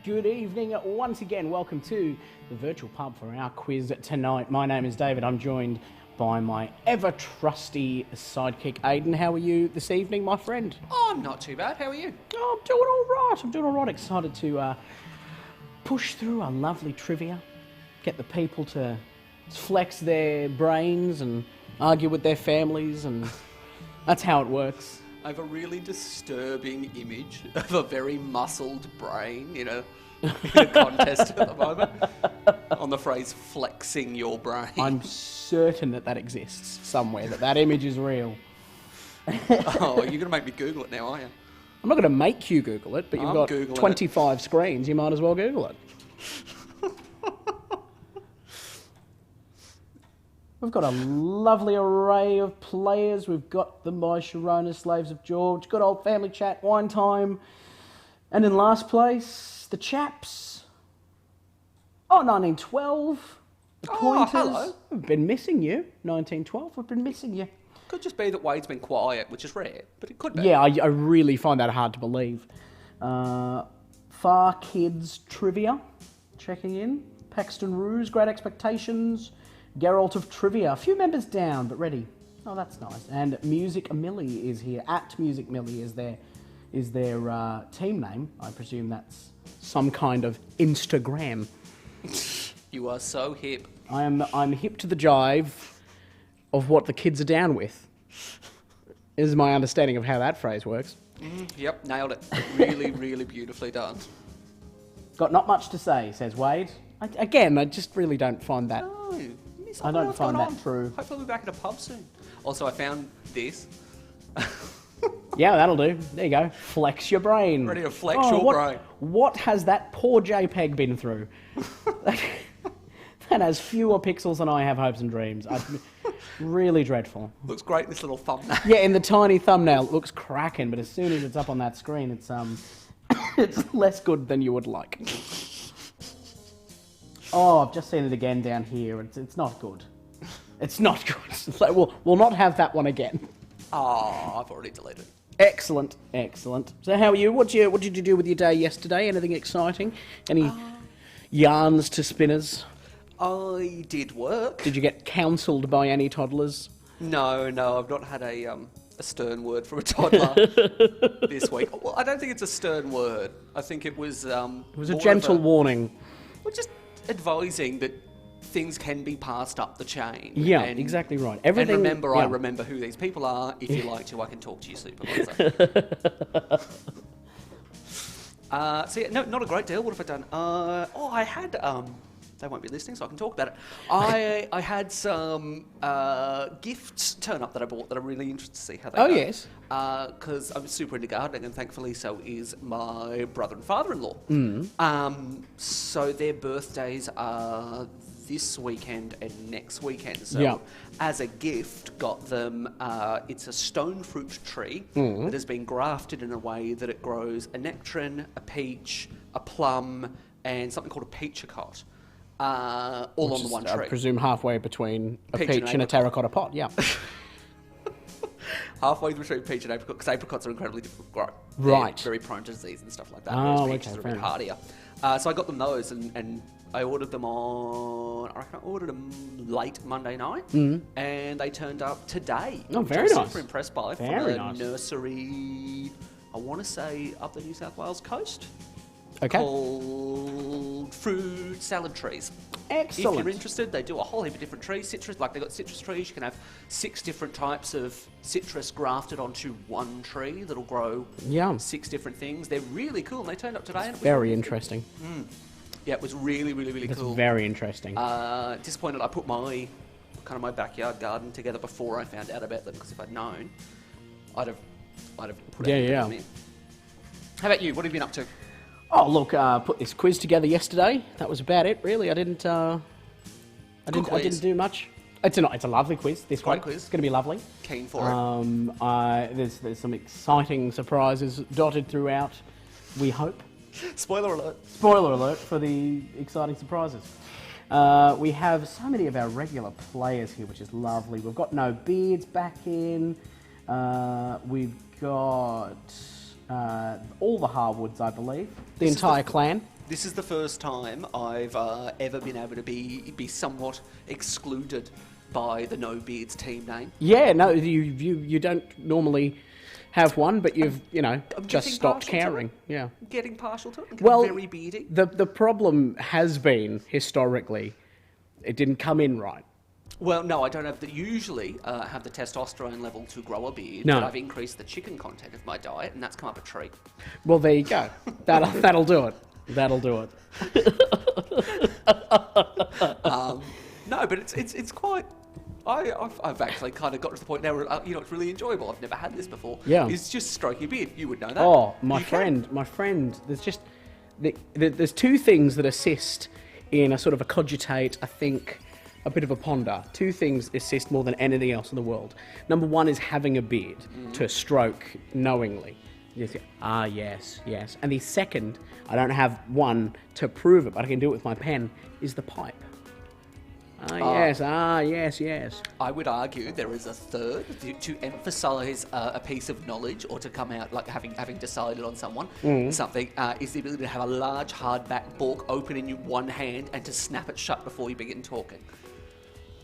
Good evening once again. Welcome to the virtual pub for our quiz tonight. My name is David. I'm joined by my ever-trusty sidekick, Aidan. How are you this evening, my friend? Oh, I'm not too bad. How are you? Oh, I'm doing all right. Excited to push through our lovely trivia, get the people to flex their brains and argue with their families, and that's how it works. I have a really disturbing image of a very muscled brain in a contest at the moment on the phrase flexing your brain. I'm certain that exists somewhere, that image is real. Oh, you're going to make me Google it now, are you? I'm not going to make you Google it, but you've got Googling 25 screens, you might as well Google it. We've got a lovely array of players. We've got the My Sharona, Slaves of George, good old family chat, wine time. And in last place, the chaps. Oh, 1912. The Pointers. Hello. We've been missing you. 1912, we've been missing you. Could just be that Wade's been quiet, which is rare, but it could be. Yeah, I really find that hard to believe. Far Kids Trivia, checking in. Paxton Ruse, Great Expectations. Geralt of Trivia, a few members down, but ready. Oh, that's nice. And Music Millie is here. At Music Millie is their team name. I presume that's some kind of Instagram. You are so hip. I'm hip to the jive of what the kids are down with. Is my understanding of how that phrase works. Yep, nailed it. Really, really beautifully done. Got not much to say, says Wade. I just really don't find that. No, I don't find that true. Hopefully we'll be back at a pub soon. Also, I found this. Yeah, that'll do. There you go. Flex your brain. Ready to flex your brain. What has that poor JPEG been through? That has fewer pixels than I have hopes and dreams. Really dreadful. Looks great in this little thumbnail. Yeah, in the tiny thumbnail, it looks cracking, but as soon as it's up on that screen, it's it's less good than you would like. Oh, I've just seen it again down here. It's not good. It's not good. It's like, we'll not have that one again. Oh, I've already deleted it. Excellent, excellent. So how are you? What did you do with your day yesterday? Anything exciting? Any yarns to spinners? I did work. Did you get counselled by any toddlers? No, I've not had a stern word from a toddler this week. Well, I don't think it's a stern word. I think it was It was a gentle warning. Well, just advising that things can be passed up the chain. Yeah, exactly right. Everything. And remember, yeah. I remember who these people are. If you like to, I can talk to your supervisor. So yeah, no, not a great deal. What have I done? I had. They won't be listening, so I can talk about it. I had some gifts turn up that I bought that I'm really interested to see how they go. Oh, yes. Because I'm super into gardening, and thankfully so is my brother and father-in-law. So their birthdays are this weekend and next weekend. So as a gift, got them, it's a stone fruit tree that has been grafted in a way that it grows a nectarine, a peach, a plum, and something called a peachicot. All on the one tree. I presume halfway between a peach and a terracotta pot, yeah. Halfway between peach and apricot, because apricots are incredibly difficult to grow. Right. They're very prone to disease and stuff like that, Oh, whereas peaches okay, are a fair bit hardier. So I got them those, and I ordered them on, I reckon I ordered them late Monday night, and they turned up today. Oh, very which I was nice. super impressed by. Very from a nice. Nursery, I want to say up the New South Wales coast. Okay. Called Fruit Salad Trees. Excellent. If you're interested, they do a whole heap of different trees. Citrus, like they've got citrus trees. You can have 6 different types of citrus grafted onto one tree that'll grow 6 different things. They're really cool, and they turned up today. And it was Very interesting. Yeah, it was really, really, really That's cool. very interesting. Disappointed I put my backyard garden together before I found out about them, because if I'd known, I'd have put them in. How about you? What have you been up to? Oh, look, put this quiz together yesterday. That was about it, really. I didn't do much. It's a lovely quiz. This Great one. quiz. It's going to be lovely. Keen for it. There's some exciting surprises dotted throughout. We hope. Spoiler alert. Spoiler alert for the exciting surprises. We have so many of our regular players here, which is lovely. We've got No Beards back in. We've got all the Harwoods, I believe. The entire clan. This is the first time I've ever been able to be somewhat excluded by the No Beards team name. Yeah, no, you don't normally have one, but you've, I'm just stopped caring. Yeah. Getting partial to it. Well, very beardy. The problem has been, historically, it didn't come in right. Well, no, I don't usually have the testosterone level to grow a beard, No. but I've increased the chicken content of my diet, and that's come up a treat. Well, there you go. That'll do it. That'll do it. No, but it's quite. I've actually kind of got to the point now where it's really enjoyable. I've never had this before. Yeah. It's just stroke your beard. You would know that. Oh, my friend. There's two things that assist in a sort of a cogitate, I think, a bit of a ponder. Two things assist more than anything else in the world. Number one is having a beard to stroke knowingly. You say, yes. And the second, I don't have one to prove it, but I can do it with my pen, is the pipe. Yes. I would argue there is a third to emphasise a piece of knowledge or to come out like having decided on something is the ability to have a large hardback book open in one hand and to snap it shut before you begin talking.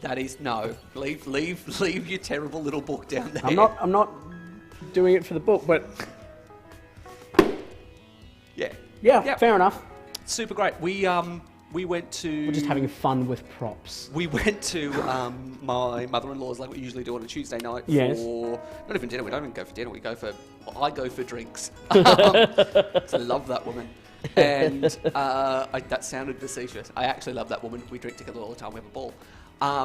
That is no. Leave your terrible little book down there. I'm not doing it for the book, but yeah, fair enough. Super great. We went to... We're just having fun with props. We went to my mother-in-law's like we usually do on a Tuesday night for... Not even dinner, we don't even go for dinner, I go for drinks. I love that woman. And that sounded facetious. I actually love that woman. We drink together all the time, we have a ball.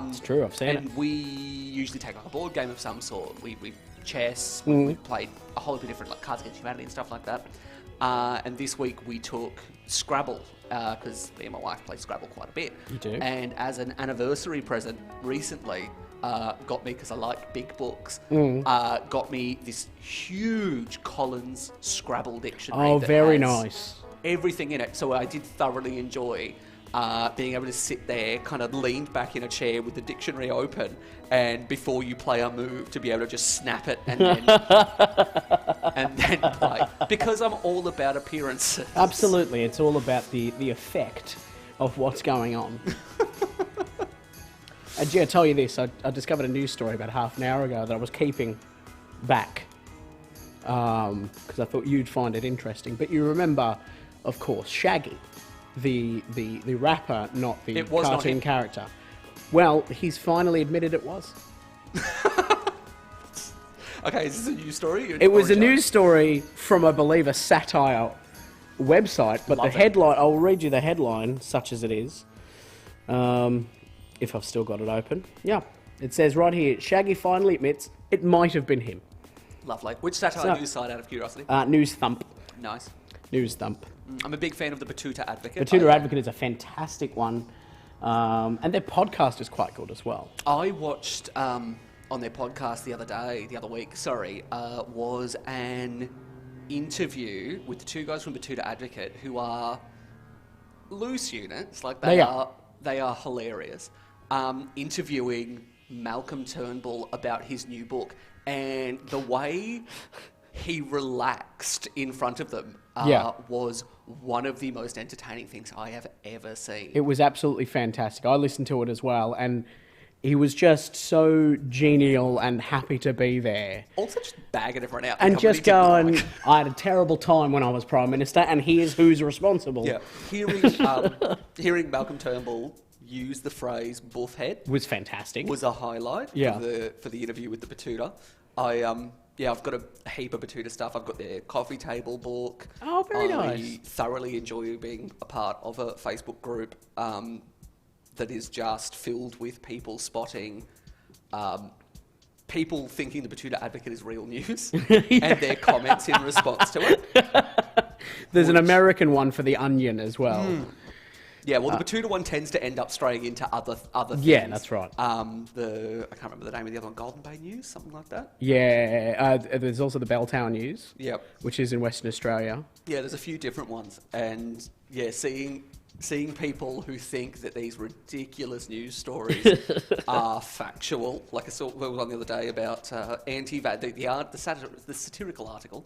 It's true, I've seen it. And we usually take like a board game of some sort. We chess, we played a whole heap of different like Cards Against Humanity and stuff like that. And this week we took Scrabble, because me and my wife play Scrabble quite a bit. You do? And as an anniversary present recently, got me, because I like big books, got me this huge Collins Scrabble dictionary. Oh, that very has nice. everything in it. So I did thoroughly enjoy being able to sit there, kind of leaned back in a chair with the dictionary open, and before you play a move, to be able to just snap it and then and then play. Because I'm all about appearances. Absolutely, it's all about the effect of what's going on. And yeah, I'll tell you this, I discovered a news story about half an hour ago that I was keeping back because I thought you'd find it interesting. But you remember, of course, Shaggy, the rapper, not the cartoon character. Well, he's finally admitted it was. Okay, is this a news story? It was a news story from, I believe, a satire website, but the headline, I'll read you the headline, such as it is, if I've still got it open. Yeah, it says right here, Shaggy finally admits it might have been him. Lovely. Which satire news site, out of curiosity? News Thump. Nice. News Thump. I'm a big fan of the Batuta Advocate. Batuta Advocate is a fantastic one, and their podcast is quite good as well. I watched on their podcast the other week, was an interview with the two guys from Batuta Advocate who are loose units, like they are hilarious, interviewing Malcolm Turnbull about his new book, and the way he relaxed in front of them was one of the most entertaining things I have ever seen. It was absolutely fantastic. I listened to it as well, and he was just so genial and happy to be there. Also just bagging everyone out. And just going, I had a terrible time when I was Prime Minister, and here's who's responsible. Yeah. Hearing Malcolm Turnbull use the phrase buffhead was fantastic. Was a highlight for the interview with the Batuta. I've got a heap of Batuta stuff. I've got their coffee table book. Oh, very nice. I thoroughly enjoy being a part of a Facebook group that is just filled with people spotting people thinking the Batuta Advocate is real news and their comments in response to it. There's an American one for The Onion as well. Yeah, well, the Batuta one tends to end up straying into other things. Yeah, that's right. I can't remember the name of the other one, Golden Bay News, something like that. Yeah, there's also the Belltown News, which is in Western Australia. Yeah, there's a few different ones, and yeah, seeing people who think that these ridiculous news stories are factual. Like I saw there was one the other day about the satirical article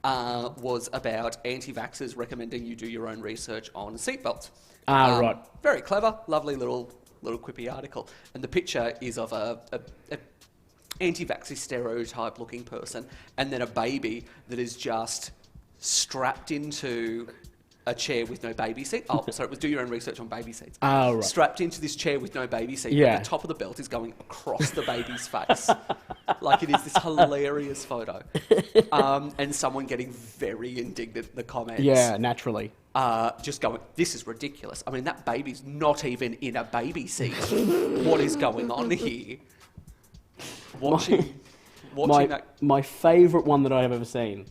was about anti-vaxxers recommending you do your own research on seatbelts. Right. Very clever, lovely little quippy article. And the picture is of a anti-vaxxer stereotype-looking person, and then a baby that is just strapped into a chair with no baby seat. Oh, sorry, it was do your own research on baby seats. Right. Strapped into this chair with no baby seat, Yeah. but the top of the belt is going across the baby's face. Like, it is this hilarious photo. And someone getting very indignant in the comments. Yeah, naturally. Just going, this is ridiculous. I mean, that baby's not even in a baby seat. What is going on here? Watching that. My favourite one that I have ever seen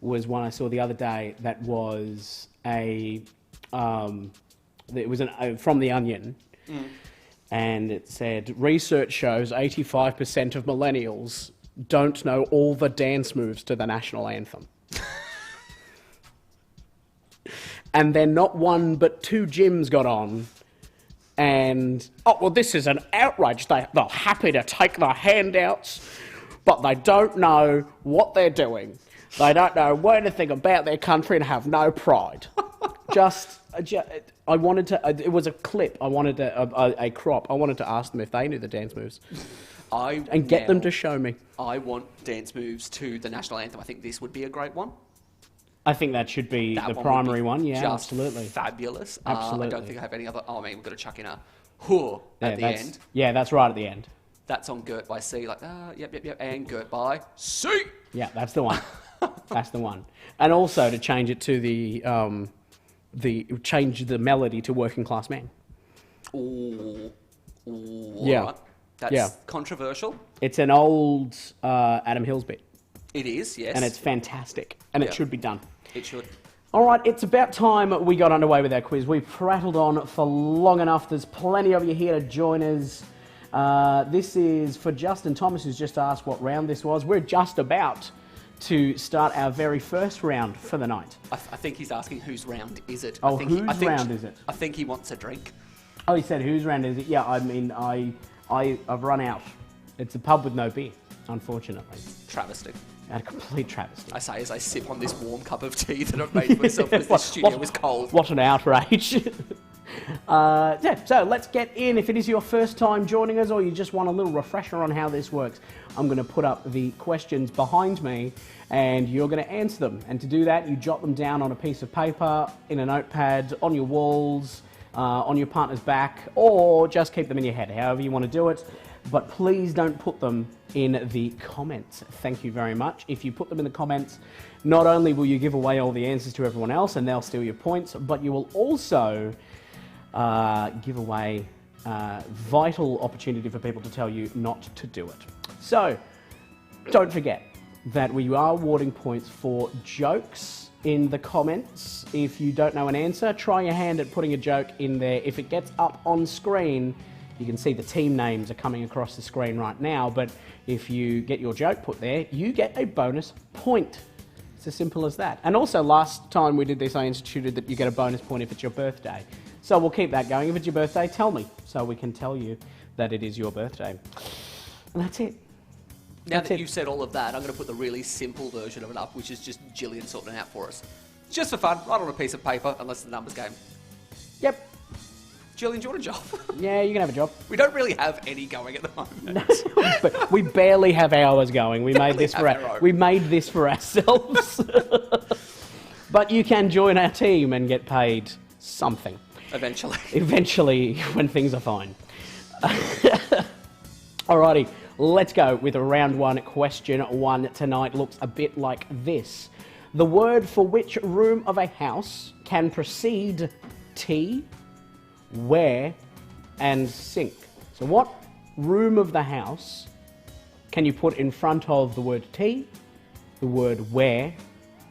was one I saw the other day that was from The Onion, and it said, research shows 85% of millennials don't know all the dance moves to the national anthem. And then not one but two gyms got on and, this is an outrage. They're happy to take the handouts, but they don't know what they're doing. They don't know anything about their country and have no pride. I wanted to, it was a clip, I wanted a crop. I wanted to ask them if they knew the dance moves. And get them to show me. I want dance moves to the national anthem. I think this would be a great one. I think that should be the primary one. Yeah, just absolutely. Fabulous. Absolutely. I don't think I have any other. Oh, I mean, we've got to chuck in a whoa at the end. Yeah, that's right at the end. That's on Gert by C. Like, yep. And Gert by C. Yeah, that's the one. That's the one. And also to change it to change the melody to Working Class Man. Ooh. Yeah. Right. That's controversial. It's an old Adam Hills bit. It is, yes. And it's fantastic. And it should be done. It should. All right, it's about time we got underway with our quiz. We've prattled on for long enough. There's plenty of you here to join us. This is for Justin Thomas, who's just asked what round this was. We're just about to start our very first round for the night. I think he's asking whose round is it. Whose round is it? I think he wants a drink. Oh, he said whose round is it? Yeah, I mean, I've run out. It's a pub with no beer, unfortunately. Travesty. A complete travesty. I say as I sip on this warm cup of tea that I've made for myself because the studio was cold. What an outrage. So let's get in. If it is your first time joining us or you just want a little refresher on how this works, I'm going to put up the questions behind me and you're going to answer them. And to do that, you jot them down on a piece of paper, in a notepad, on your walls, on your partner's back, or just keep them in your head, however you want to do it. But please don't put them in the comments. Thank you very much. If you put them in the comments, not only will you give away all the answers to everyone else and they'll steal your points, but you will also give away vital opportunity for people to tell you not to do it. So, don't forget that we are awarding points for jokes in the comments. If you don't know an answer, try your hand at putting a joke in there. If it gets up on screen, you can see the team names are coming across the screen right now, but if you get your joke put there, you get a bonus point. It's as simple as that. And also, last time we did this, I instituted that you get a bonus point if it's your birthday. So we'll keep that going. If it's your birthday, tell me, so we can tell you that it is your birthday. And that's it. Now that you've said all of that, I'm going to put the really simple version of it up, which is just Gillian sorting it out for us. Just for fun, write on a piece of paper, unless it's a numbers game. Yep. Gillian, do you want a job? Yeah, you can have a job. We don't really have any going at the moment. But we barely have ours going. We made this for ourselves. But you can join our team and get paid something. Eventually. Eventually, when things are fine. Alrighty, let's go with round one. Question one tonight looks a bit like this. The word for which room of a house can precede T, ware, and sink. So what room of the house can you put in front of the word T, the word ware,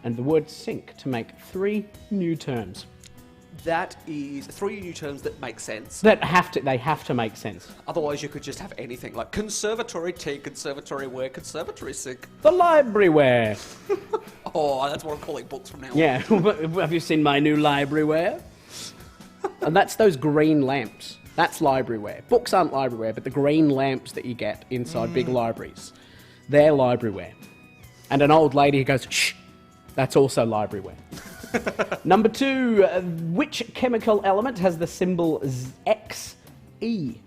and the word sink to make three new terms? That is three new terms that make sense. They have to make sense. Otherwise, you could just have anything like conservatory tea, conservatory ware, conservatory sink. The library ware. Oh, that's what I'm calling books from now on. Yeah, have you seen my new library ware? And that's those green lamps. That's library ware. Books aren't library ware, but the green lamps that you get inside big libraries, they're library ware. And an old lady who goes, shh, That's also library ware. Number 2, which chemical element has the symbol Xe?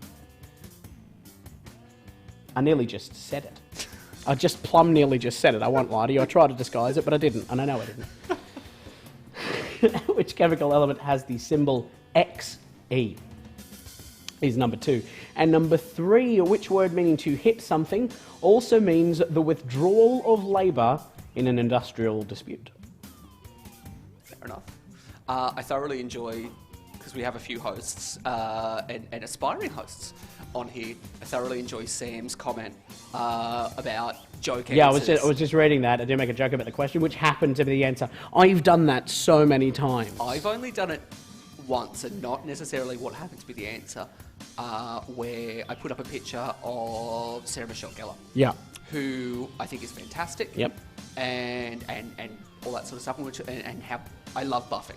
I nearly just said it. I just plumb nearly just said it. I won't lie to you. I tried to disguise it, but I didn't, and I know I didn't. Which chemical element has the symbol Xe? Is number 2. And number 3, which word meaning to hit something also means the withdrawal of labour in an industrial dispute? Fair enough. I thoroughly enjoy, because we have a few hosts and aspiring hosts on here, I thoroughly enjoy Sam's comment about joke answers. Yeah, I was just reading that. I did make a joke about the question, which happened to be the answer. I've done that so many times. I've only done it once, and not necessarily what happened to be the answer, where I put up a picture of Sarah Michelle Gellar. Yeah. Who I think is fantastic. Yep. And all that sort of stuff, and how I love Buffy.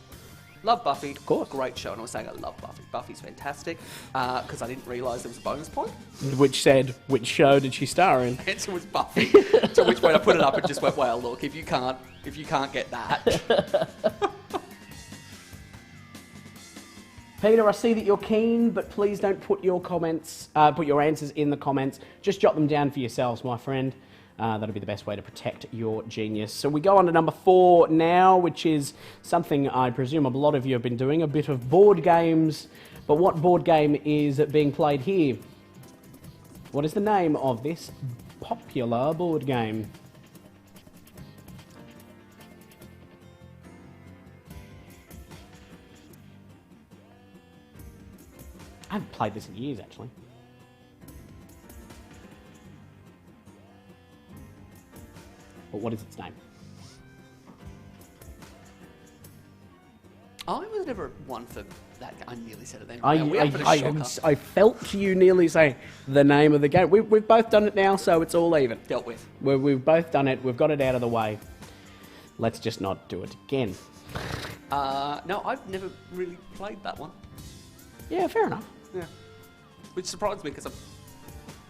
Love Buffy. Of course. Great show. And I was saying I love Buffy. Buffy's fantastic. Because I didn't realise there was a bonus point. Which said, which show did she star in? The answer was Buffy. To which point I put it up and just went, well, look, if you can't get that. Peter, I see that you're keen, but please don't put your answers in the comments. Just jot them down for yourselves, my friend. That'll be the best way to protect your genius. So we go on to number 4 now, which is something I presume a lot of you have been doing, a bit of board games. But what board game is being played here? What is the name of this popular board game? I haven't played this in years, actually. But what is its name? I was never one for that. I nearly said it then. I felt you nearly say the name of the game. We've both done it now, so it's all even. Dealt with. We've both done it. We've got it out of the way. Let's just not do it again. No, I've never really played that one. Yeah, fair enough. Yeah. Which surprised me because I'm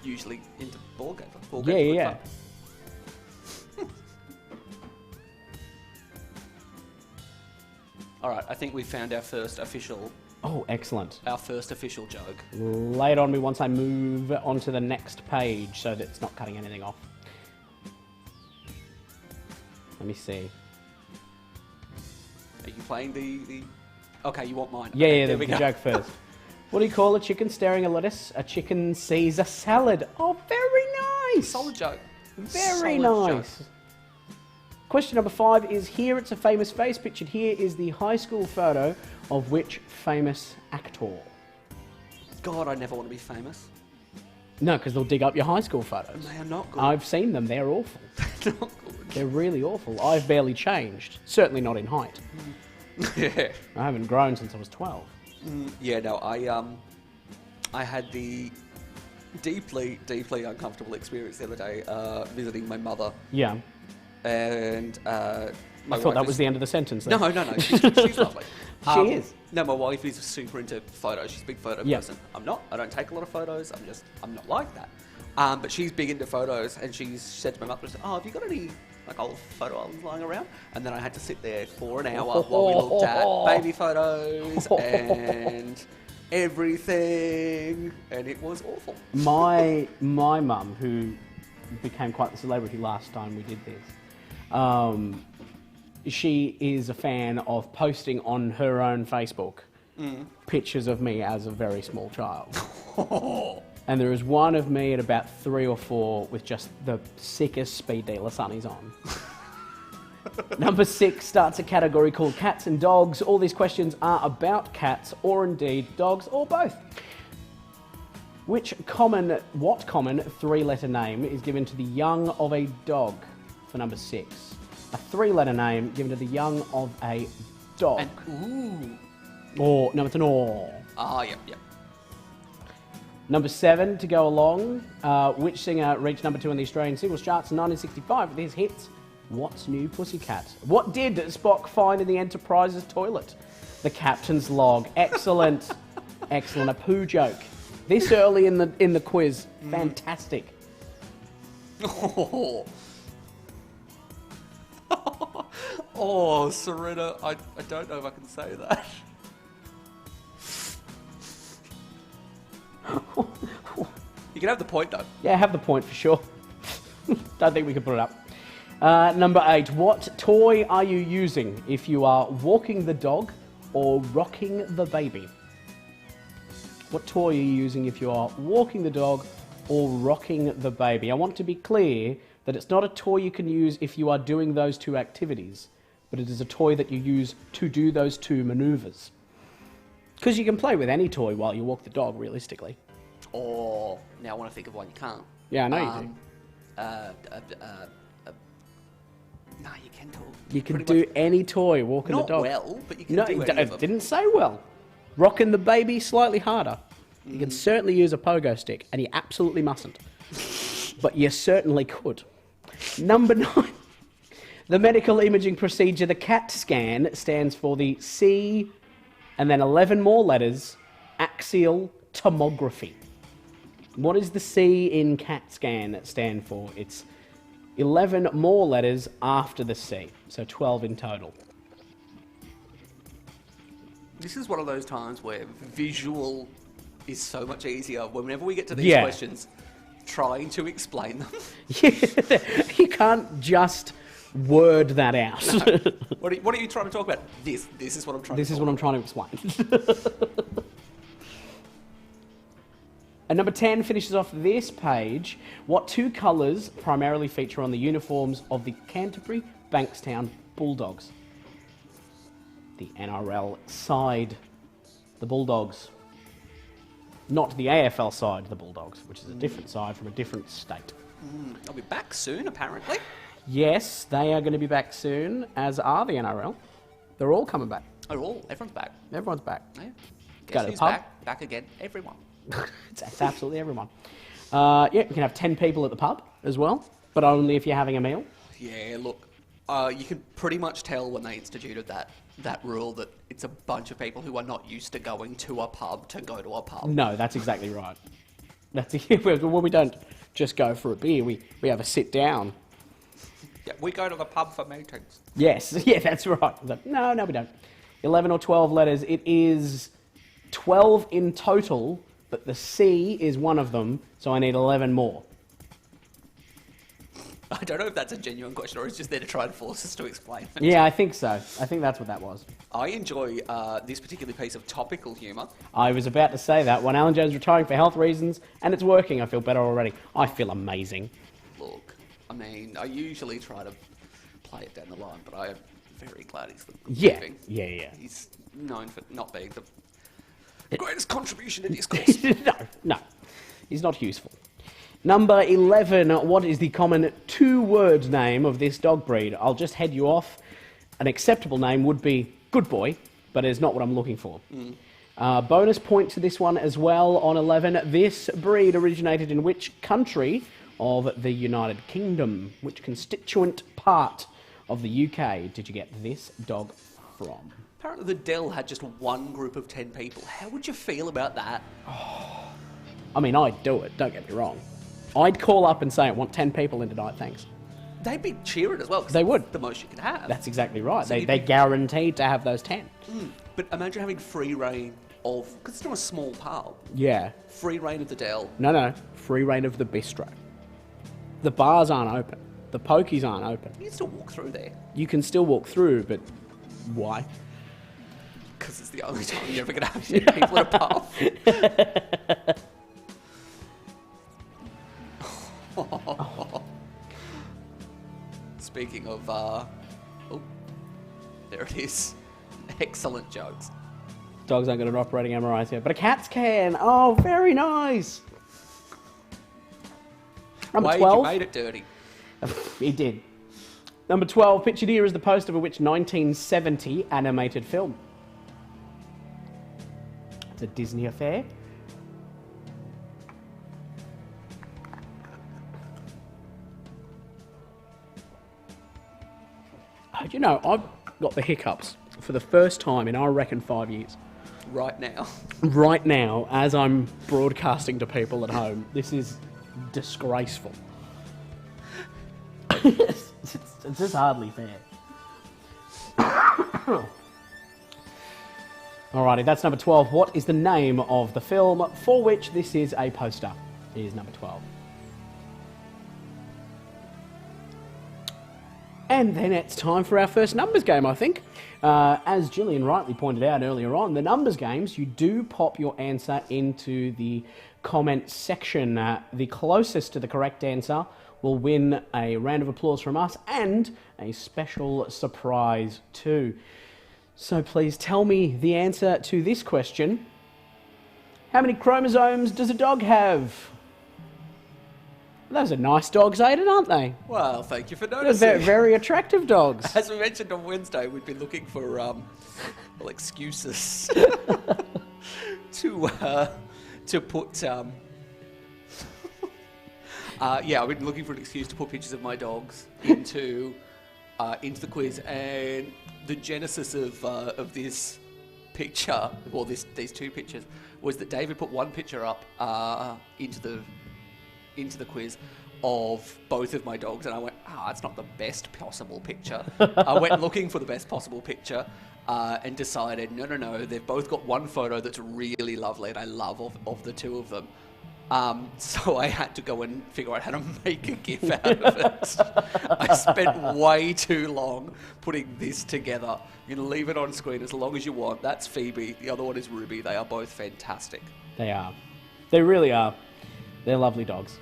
usually into board games. Yeah. All right, I think we found our first official. Oh, excellent. Our first official joke. Lay it on me once I move on to the next page so that it's not cutting anything off. Let me see. Are you playing the... Okay, you want mine. Yeah, okay, yeah, the joke first. What do you call a chicken staring at lettuce? A chicken sees a salad. Oh, very nice. Solid joke. Very Solid nice. Joke. Question number 5 is, here it's a famous face. Pictured here is the high school photo of which famous actor? God, I never want to be famous. No, because they'll dig up your high school photos. They are not good. I've seen them. They're awful. They're not good. They're really awful. I've barely changed. Certainly not in height. Yeah. I haven't grown since I was 12. Yeah, no, I had the deeply, deeply uncomfortable experience the other day visiting my mother. Yeah. And I thought that was the end of the sentence. Then. No, she's lovely. She is. No, my wife is super into photos. She's a big photo person. I'm not. I don't take a lot of photos. I'm not like that. But she's big into photos, and she said to my mother, "Oh, have you got any like old photo albums lying around?" And then I had to sit there for an hour while we looked at baby photos and everything, and it was awful. My mum, who became quite the celebrity last time we did this, she is a fan of posting on her own Facebook pictures of me as a very small child. And there is one of me at about 3 or 4 with just the sickest speed dealer sunnies on. Number 6 starts a category called cats and dogs. All these questions are about cats, or indeed dogs, or both. What common 3-letter name is given to the young of a dog for number 6? A 3-letter name given to the young of a dog. Or, no, it's an or. Yep. Number 7 to go along. Which singer reached number 2 on the Australian singles charts in 1965 with his hits What's New Pussycat? What did Spock find in the Enterprise's toilet? The captain's log. Excellent. Excellent. A poo joke. This early in the quiz. Fantastic. Oh, Oh, Serena, I don't know if I can say that. You can have the point, though. Yeah, have the point for sure. Don't think we can put it up. Number 8. What toy are you using if you are walking the dog or rocking the baby? What toy are you using if you are walking the dog or rocking the baby? I want to be clear that it's not a toy you can use if you are doing those two activities, but it is a toy that you use to do those two maneuvers. Because you can play with any toy while you walk the dog, realistically. Oh, now I want to think of one you can't. Yeah, I know you do. No, you can talk. You can do any toy walking the dog. Not well, but you can do any of them. It didn't say well. Rocking the baby, slightly harder. You can certainly use a pogo stick, and you absolutely mustn't. But you certainly could. Number 9. The medical imaging procedure, the CAT scan, stands for the C, and then 11 more letters, axial tomography. What does the C in CAT scan stand for? It's 11 more letters after the C, so 12 in total. This is one of those times where visual is so much easier. Whenever we get to these questions, trying to explain them. You can't just word that out. No. What are you trying to talk about? This is what I'm trying to talk about. This is what I'm trying to explain. And number 10 finishes off this page. What two colours primarily feature on the uniforms of the Canterbury Bankstown Bulldogs? The NRL side, the Bulldogs. Not the AFL side, the Bulldogs, which is a different side from a different state. They'll be back soon, apparently. Yes, they are going to be back soon, as are the NRL. They're all coming back. Everyone's back. Everyone's back. Yeah. Go Guess to the who's pub. back again? Everyone. It's absolutely everyone. You can have 10 people at the pub as well, but only if you're having a meal. Yeah, look, you can pretty much tell when they instituted that rule that it's a bunch of people who are not used to going to a pub to go to a pub. No, that's exactly right. Well, we don't just go for a beer. We have a sit down. Yeah, we go to the pub for meetings. Yes, yeah, that's right. No, we don't. 11 or 12 letters. It is 12 in total, but the C is one of them, so I need 11 more. I don't know if that's a genuine question or it's just there to try and force us to explain it. Yeah, I think so. I think that's what that was. I enjoy this particular piece of topical humour. I was about to say that. When Alan Jones retiring for health reasons, and it's working, I feel better already. I feel amazing. Look, I mean, I usually try to play it down the line, but I am very glad he's leaving. Yeah. He's known for not being the greatest contribution in discourse. No. He's not useful. Number 11. What is the common two-word name of this dog breed? I'll just head you off. An acceptable name would be Good Boy, but it's not what I'm looking for. Bonus point to this one as well on 11. This breed originated in which country of the United Kingdom? Which constituent part of the UK did you get this dog from? Apparently the Dell had just one group of 10 people. How would you feel about that? I mean, I'd do it, don't get me wrong. I'd call up and say, I want 10 people in tonight, thanks. They'd be cheering as well. 'Cause They would. The most you can have. That's exactly right. So They're guaranteed to have those 10. But imagine having free reign of... Because it's not a small pub. Yeah. Free reign of the Dell. No. Free reign of the bistro. The bars aren't open. The pokies aren't open. You can still walk through there. You can still walk through, but why? Because it's the only time you're ever going to have people at a pub. Speaking of, there it is. Excellent jokes. Dogs aren't got an operating MRI yet, but a cat's can. Oh, very nice. Number 12. You made it dirty. He did. Number 12. Pictured here is the poster for which 1970 animated film? It's a Disney affair. You know, I've got the hiccups for the first time in, I reckon, 5 years. Right now. Right now, as I'm broadcasting to people at home. This is disgraceful. It's just hardly fair. Alrighty, that's number 12. What is the name of the film for which this is a poster? Is number 12. And then it's time for our first numbers game, I think. As Gillian rightly pointed out earlier on, the numbers games, you do pop your answer into the comment section. The closest to the correct answer will win a round of applause from us and a special surprise too. So please tell me the answer to this question. How many chromosomes does a dog have? Those are nice dogs, Aidan, aren't they? Well, thank you for They're noticing. very attractive dogs. As we mentioned on Wednesday, we'd been looking for excuses to put. I've been looking for an excuse to put pictures of my dogs into the quiz, and the genesis of this picture, or these two pictures, was that David put one picture up into the quiz of both of my dogs, and I went, it's not the best possible picture. I went looking for the best possible picture and decided, no, they've both got one photo that's really lovely and I love of the two of them. So I had to go and figure out how to make a GIF out of it. I spent way too long putting this together. You can leave it on screen as long as you want. That's Phoebe. The other one is Ruby. They are both fantastic. They are. They really are. They're lovely dogs.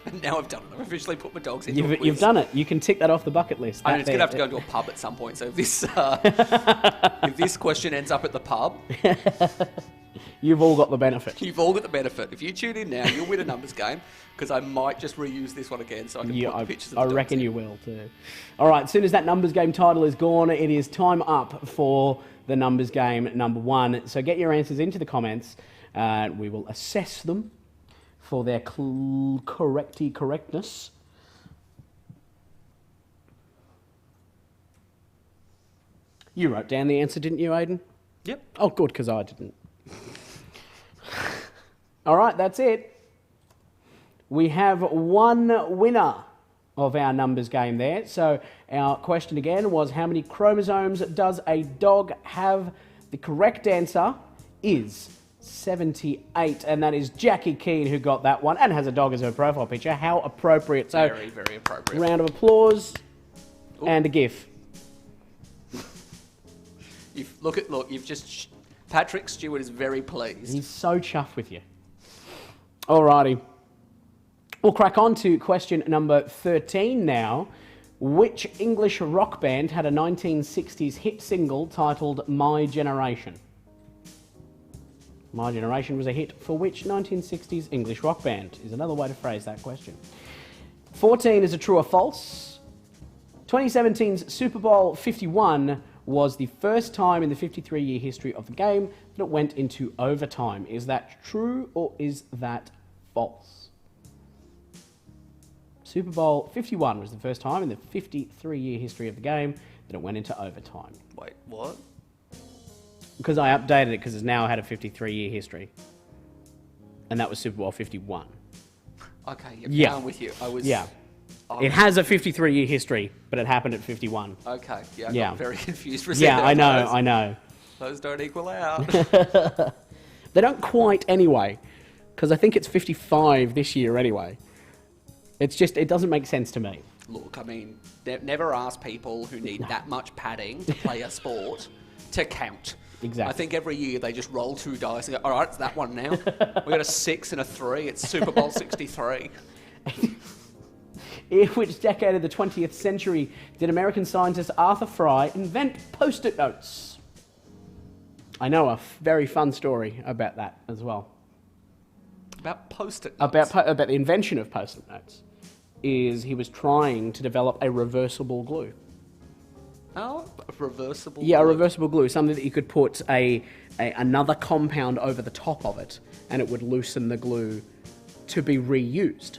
And now I've done it. I've officially put my dogs into a quiz. You've done it. You can tick that off the bucket list. I'm just going to have to go into a pub at some point. So if this if this question ends up at the pub... You've all got the benefit. You've all got the benefit. If you tune in now, you'll win a numbers game, because I might just reuse this one again so I can put the pictures of the dogs reckon in. you will too. All right, as soon as that numbers game title is gone, it is time up for the numbers game number 1. So get your answers into the comments. We will assess them for their correctness. You wrote down the answer, didn't you, Aidan? Yep. Oh, good, because I didn't. All right, that's it. We have one winner of our numbers game there. So our question again was, how many chromosomes does a dog have? The correct answer is 78, and that is Jackie Keane who got that one and has a dog as her profile picture. How appropriate. So very, very appropriate. Round of applause. Ooh. And a GIF. Patrick Stewart is very pleased. He's so chuffed with you. Alrighty. We'll crack on to question number 13 now. Which English rock band had a 1960s hit single titled My Generation? My Generation was a hit for which 1960s English rock band? Is another way to phrase that question. 14 is a true or false. 2017's Super Bowl 51 was the first time in the 53-year history of the game that it went into overtime. Is that true or is that false? Super Bowl 51 was the first time in the 53-year history of the game that it went into overtime. Wait, what? Because I updated it because it's now had a 53-year history. And that was Super Bowl 51. Okay, yeah. I'm with you. It has a 53-year history, but it happened at 51. Okay, I got very confused for a second. Yeah, I know. Those don't equal out. They don't quite anyway, because I think it's 55 this year anyway. It's just, it doesn't make sense to me. Look, I mean, never ask people who need that much padding to play a sport to count. Exactly. I think every year they just roll 2 dice and go, all right, it's that one now. We got a 6 and a 3. It's Super Bowl 63. In which decade of the 20th century did American scientist Arthur Fry invent Post-it notes? I know a very fun story about that as well. About Post-it notes? About the invention of Post-it notes. Is he was trying to develop a reversible glue. Oh, a reversible Yeah, glue. a reversible glue. Something that you could put another compound over the top of it and it would loosen the glue to be reused.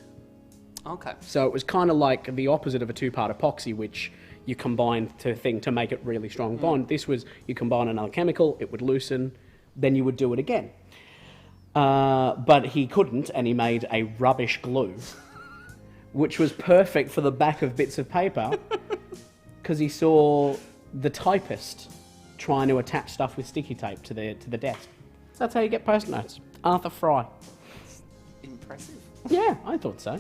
Okay. So it was kind of like the opposite of a two-part epoxy, which you combine to make it really strong bond. This was, you combine another chemical, it would loosen, then you would do it again. But he couldn't, and he made a rubbish glue, which was perfect for the back of bits of paper, because he saw the typist trying to attach stuff with sticky tape to the desk. That's how you get post notes. Arthur Fry. Impressive. Yeah, I thought so.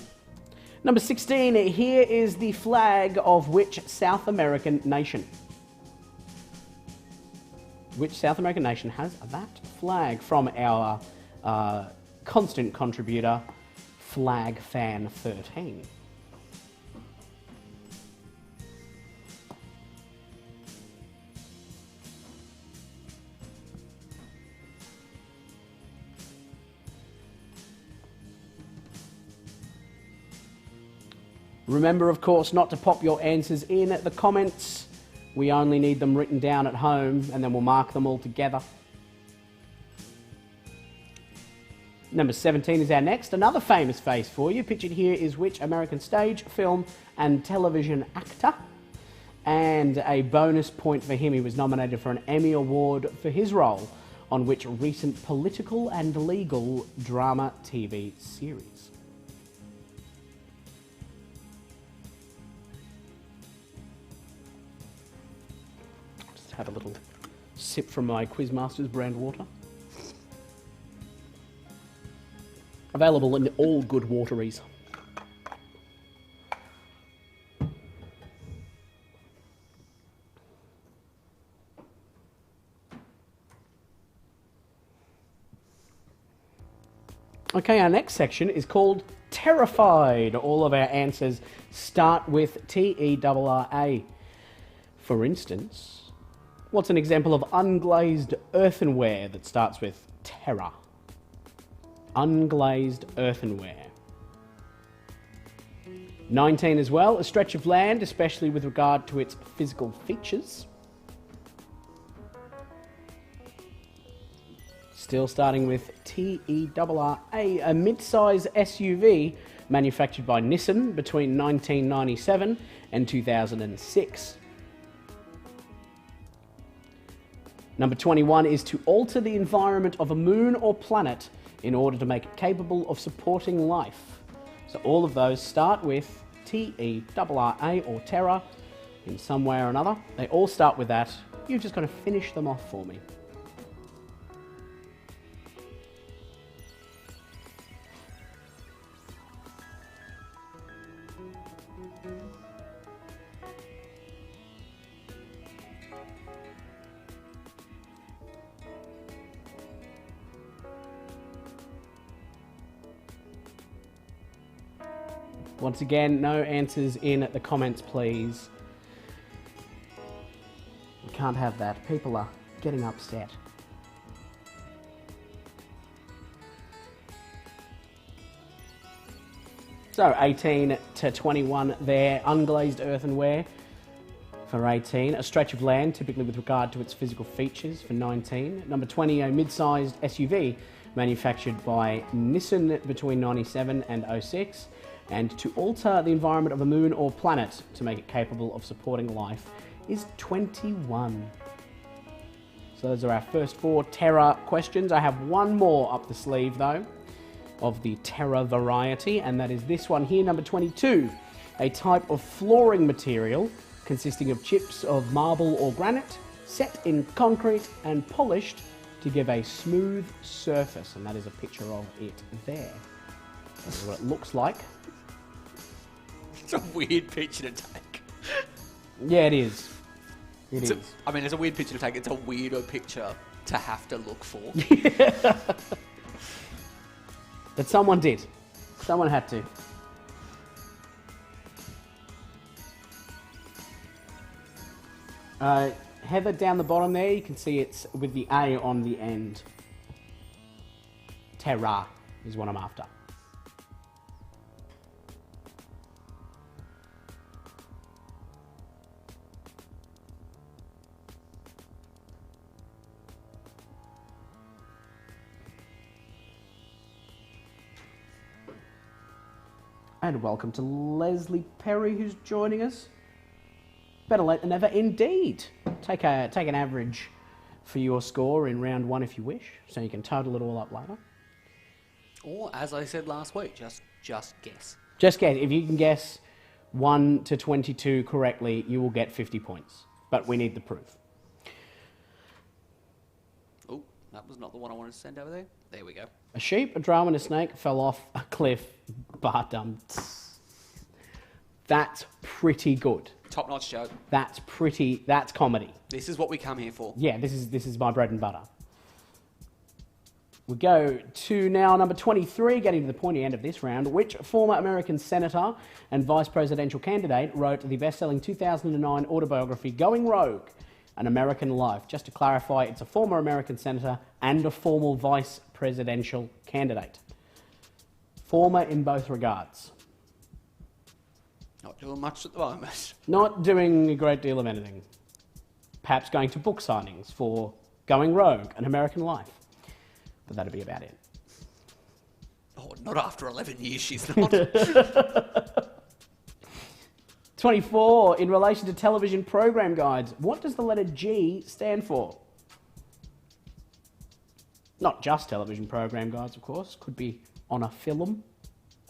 Number 16, here is the flag of which South American nation? Which South American nation has that flag? From our constant contributor, Flag Fan 13. Remember, of course, not to pop your answers in the comments. We only need them written down at home, and then we'll mark them all together. Number 17 is our next. Another famous face for you. Pictured here is which American stage, film, and television actor. And a bonus point for him, he was nominated for an Emmy Award for his role on which recent political and legal drama TV series. Have a little sip from my Quizmasters brand water. Available in all good wateries. Okay, our next section is called Terrified. All of our answers start with T-E-R-R-A. For instance, what's an example of unglazed earthenware that starts with terror? Unglazed earthenware. 19 as well, a stretch of land, especially with regard to its physical features. Still starting with T-E-R-R-A, a mid-size SUV manufactured by Nissan between 1997 and 2006. Number 21 is to alter the environment of a moon or planet in order to make it capable of supporting life. So all of those start with T-E-R-R-A or terror in some way or another. They all start with that. You've just got to finish them off for me. Once again, no answers in the comments, please. We can't have that. People are getting upset. So 18 to 21 there, unglazed earthenware for 18. A stretch of land, typically with regard to its physical features, for 19. Number 20, a mid-sized SUV manufactured by Nissan between 97 and 06. And to alter the environment of a moon or planet to make it capable of supporting life is 21. So those are our first 4 terror questions. I have one more up the sleeve though, of the terror variety, and that is this one here, number 22. A type of flooring material consisting of chips of marble or granite set in concrete and polished to give a smooth surface, and that is a picture of it there. That's what it looks like. It's a weird picture to take. Yeah, it is. It is. I mean, it's a weird picture to take. It's a weirder picture to have to look for. But someone did. Someone had to. Heather, down the bottom there, you can see it's with the A on the end. Terra is what I'm after. And welcome to Leslie Perry, who's joining us. Better late than never, indeed. Take an average for your score in round 1 if you wish, so you can total it all up later. Or, as I said last week, just guess. Just guess. If you can guess 1 to 22 correctly, you will get 50 points. but we need the proof. Oh, that was not the one I wanted to send over there. There we go. A sheep, a drum, and a snake fell off a cliff, but that's pretty good. Top-notch joke. That's comedy. This is what we come here for. Yeah, this is my bread and butter. We go to now number 23, getting to the pointy end of this round. Which former American senator and vice presidential candidate wrote the best-selling 2009 autobiography Going Rogue, An American Life? Just to clarify, it's a former American senator and a former vice presidential candidate. Former in both regards. Not doing much at the moment. Not doing a great deal of anything. Perhaps going to book signings for Going Rogue, An American Life. But that'd be about it. Oh, not after 11 years, she's not. 24, in relation to television program guides, what does the letter G stand for? Not just television program guides, of course. Could be on a film,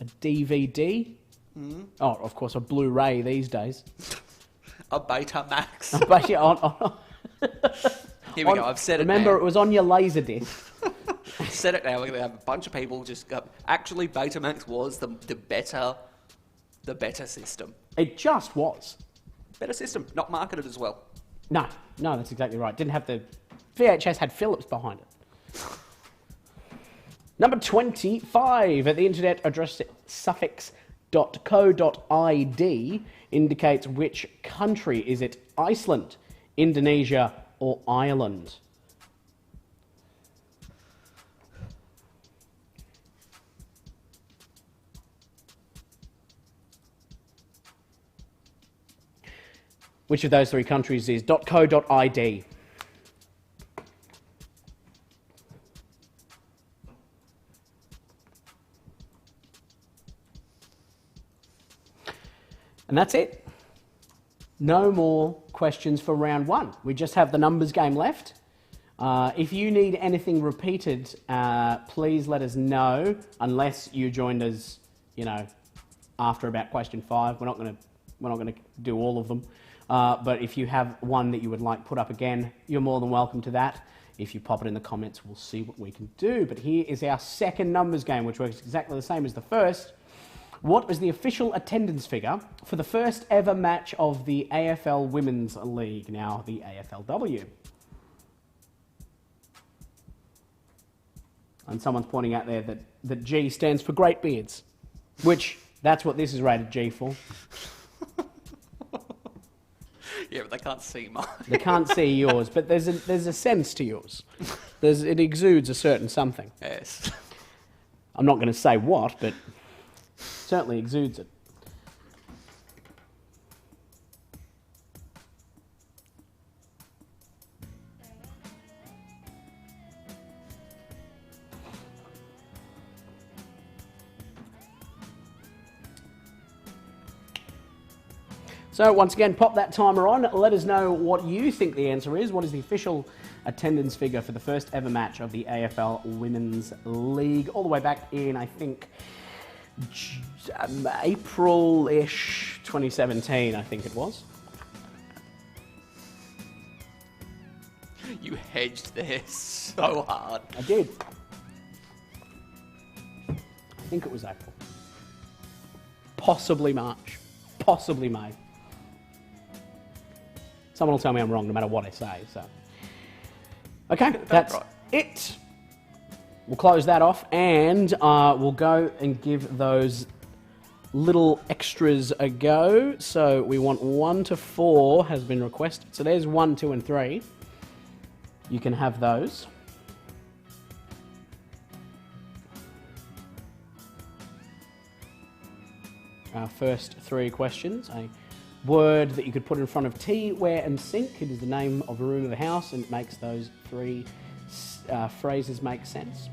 a DVD. Oh, of course, a Blu-ray these days. A Betamax. Here we go, I've said it now. Remember, it was on your Laserdisc. Said it now, we're going to have a bunch of people just go... Actually, Betamax was the better system. It just was. Better system, not marketed as well. No, that's exactly right. Didn't have the... VHS had Philips behind it. Number 25, at the internet address suffix.co.id indicates which country. Is it Iceland, Indonesia, or Ireland? Which of those three countries is .co.id? And that's it. No more questions for round one. We just have the numbers game left. If you need anything repeated, please let us know, unless you joined us, after about question 5. We're not going to do all of them. But if you have one that you would like put up again, you're more than welcome to that. If you pop it in the comments, we'll see what we can do. But here is our second numbers game, which works exactly the same as the first. What was the official attendance figure for the first ever match of the AFL Women's League, now the AFLW? And someone's pointing out there that G stands for Great Beards, which that's what this is rated G for. Yeah, but they can't see mine. They can't see yours, but there's a sense to yours. It exudes a certain something. Yes. I'm not going to say what, but certainly exudes it. So once again, pop that timer on. Let us know what you think the answer is. What is the official attendance figure for the first ever match of the AFL Women's League? All the way back in, I think, April-ish 2017, I think it was. You hedged there so hard. I did. I think it was April. Possibly March. Possibly May. Someone will tell me I'm wrong no matter what I say. So, okay, that's right. It. We'll close that off and we'll go and give those little extras a go. So we want 1 to 4 has been requested. So there's 1, 2, and 3. You can have those. Our first 3 questions. A word that you could put in front of tea, ware, and sink. It is the name of a room of a house, and it makes those 3 phrases make sense.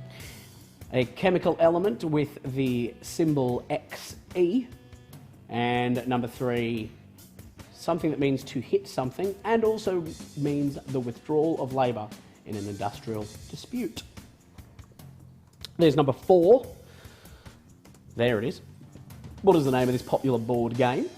A chemical element with the symbol XE. And number 3, something that means to hit something, and also means the withdrawal of labour in an industrial dispute. There's number 4. There it is. What is the name of this popular board game?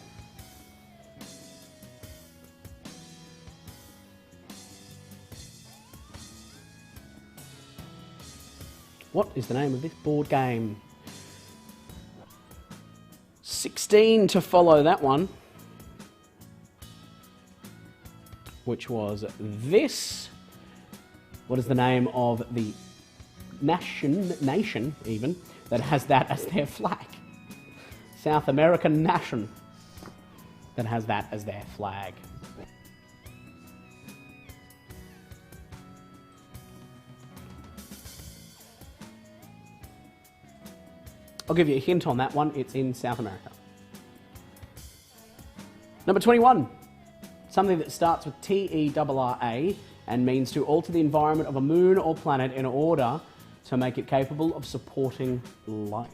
What is the name of this board game? 16 to follow that one, which was this. What is the name of the nation even, that has that as their flag? South American nation that has that as their flag. I'll give you a hint on that one. It's in South America. Number 21. Something that starts with T-E-R-R-A and means to alter the environment of a moon or planet in order to make it capable of supporting life.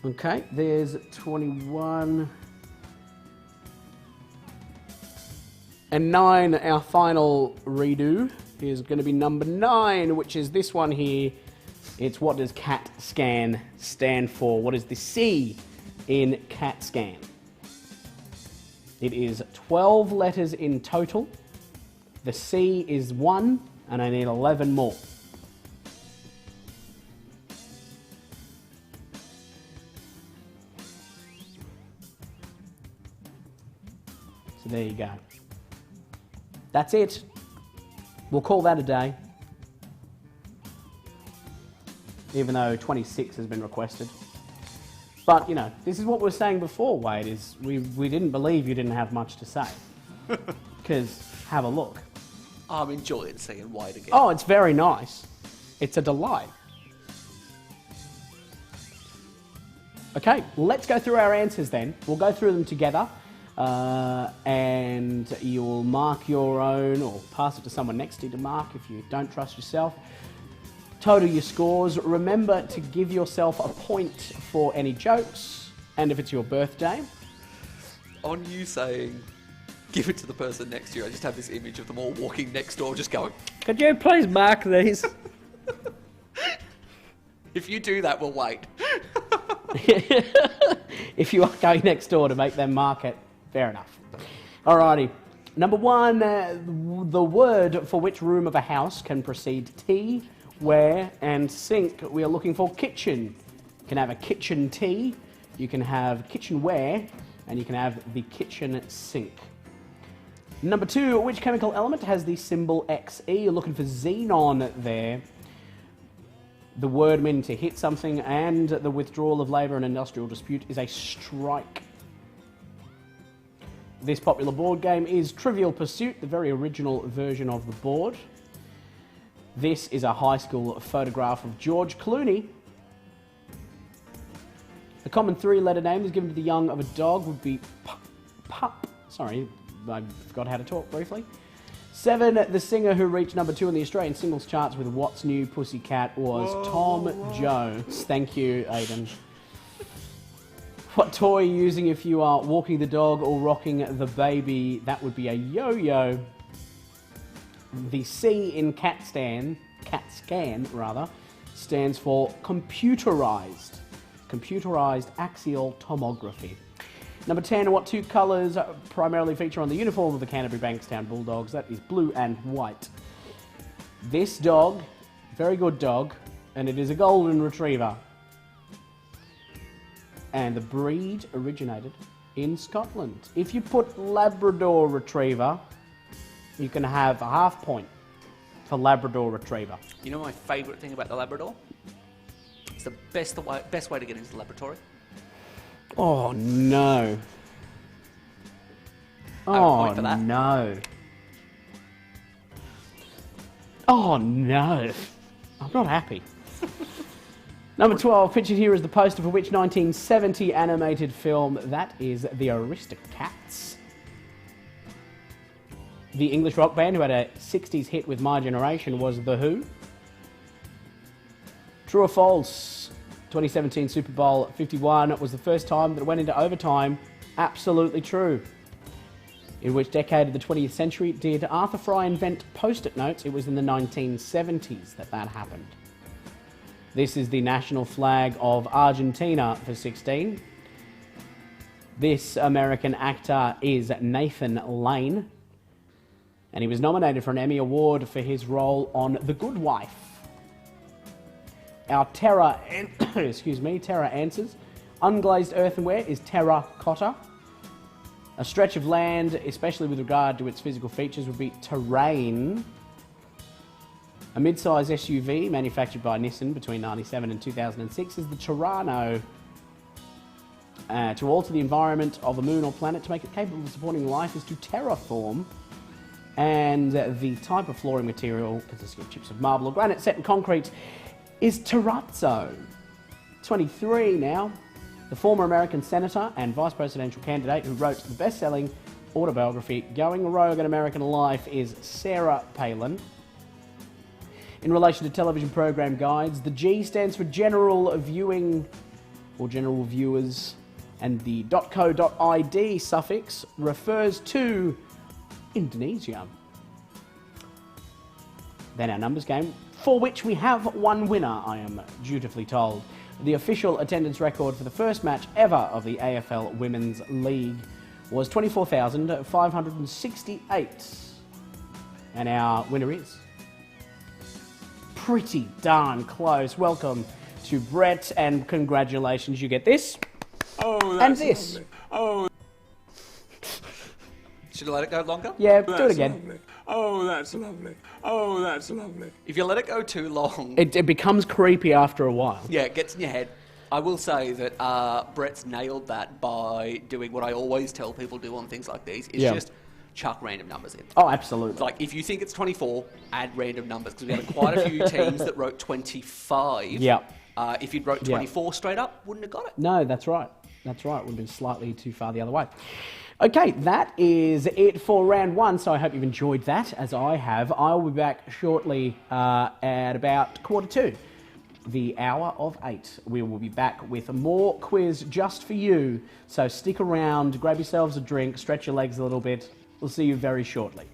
Okay, there's 21. And 9, our final redo, is going to be number 9, which is this one here. It's what does CAT scan stand for? What is the C in CAT scan? It is 12 letters in total. The C is 1, and I need 11 more. So there you go. That's it. We'll call that a day. Even though 26 has been requested. But, you know, this is what we were saying before, Wade, is we didn't believe you didn't have much to say. Because, have a look. I'm enjoying seeing Wade again. Oh, it's very nice. It's a delight. Okay, let's go through our answers then. We'll go through them together. And you'll mark your own or pass it to someone next to you to mark if you don't trust yourself. Total your scores. Remember to give yourself a point for any jokes and if it's your birthday. On you saying, give it to the person next to you, I just have this image of them all walking next door just going, could you please mark these? If you do that, we'll wait. If you are going next door to make them mark it. Fair enough. Alrighty. Number 1, the word for which room of a house can precede T, ware, and sink. We are looking for kitchen. You can have a kitchen tea, you can have kitchenware, and you can have the kitchen sink. Number 2, which chemical element has the symbol Xe? You're looking for xenon there. The word meaning to hit something, and the withdrawal of labour in an industrial dispute is a strike. This popular board game is Trivial Pursuit, the very original version of the board. This is a high school photograph of George Clooney. The common 3-letter name is given to the young of a dog would be pup. Sorry, I forgot how to talk briefly. 7, the singer who reached number 2 in the Australian singles charts with What's New Pussycat was Tom Jones. Thank you, Aidan. What toy are you using if you are walking the dog or rocking the baby? That would be a yo-yo. The C in CAT scan, stands for computerized. Computerized axial tomography. Number 10, what 2 colours primarily feature on the uniform of the Canterbury Bankstown Bulldogs? That is blue and white. This dog, very good dog, and it is a golden retriever. And the breed originated in Scotland. If you put Labrador Retriever, you can have a half point for Labrador Retriever. You know my favourite thing about the Labrador? It's the best way to get into the laboratory. Oh, no. Point for that. No. Oh, no. I'm not happy. Number 12, pictured here is the poster for which 1970 animated film? That is The Aristocats. The English rock band who had a 60s hit with My Generation was The Who. True or false? 2017 Super Bowl 51 was the first time that it went into overtime. Absolutely true. In which decade of the 20th century did Arthur Fry invent post-it notes? It was in the 1970s that happened. This is the national flag of Argentina for 16. This American actor is Nathan Lane, and he was nominated for an Emmy Award for his role on The Good Wife. Our terra answers. Unglazed earthenware is terracotta. A stretch of land, especially with regard to its physical features, would be terrain. A mid-size SUV manufactured by Nissan between 1997 and 2006 is the Tirano. To alter the environment of a moon or planet to make it capable of supporting life is to terraform. And the type of flooring material, consisting of chips of marble or granite set in concrete, is terrazzo. 23 now. The former American senator and vice presidential candidate who wrote the best-selling autobiography Going Rogue in American Life is Sarah Palin. In relation to television program guides, the G stands for general viewing or general viewers, and the .co.id suffix refers to Indonesia. Then our numbers game, for which we have one winner, I am dutifully told. The official attendance record for the first match ever of the AFL Women's League was 24,568. And our winner is pretty darn close. Welcome to Brett, and congratulations, you get this. Oh, that's and this. Lovely. Oh. Should I let it go longer? Yeah, do it again. Lovely. Oh, that's lovely. Oh, that's lovely. If you let it go too long... It becomes creepy after a while. Yeah, it gets in your head. I will say that Brett's nailed that by doing what I always tell people do on things like these, is just chuck random numbers in. Oh, absolutely. Like, if you think it's 24, add random numbers, because we had quite a few teams that wrote 25. Yeah. If you'd wrote 24 straight up, wouldn't have got it. No, that's right. That's right. Would have been slightly too far the other way. Okay, that is it for round one, so I hope you've enjoyed that, as I have. I'll be back shortly at about 2:45, the hour of 8. We will be back with more quiz just for you, so stick around, grab yourselves a drink, stretch your legs a little bit. We'll see you very shortly.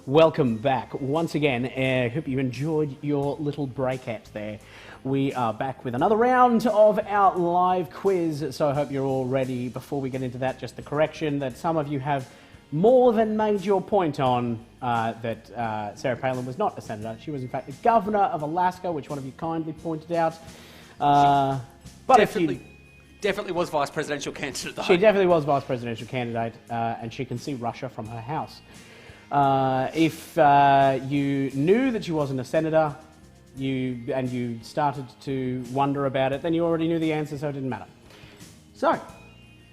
Welcome back once again. I hope you enjoyed your little breakout there. We are back with another round of our live quiz, so I hope you're all ready. Before we get into that, just the correction that some of you have more than made your point on that Sarah Palin was not a senator. She was in fact the governor of Alaska, which one of you kindly pointed out. But definitely was vice presidential candidate, though. She definitely was vice presidential candidate, and she can see Russia from her house. If you knew that she wasn't a senator, you started to wonder about it, then you already knew the answer, so it didn't matter. So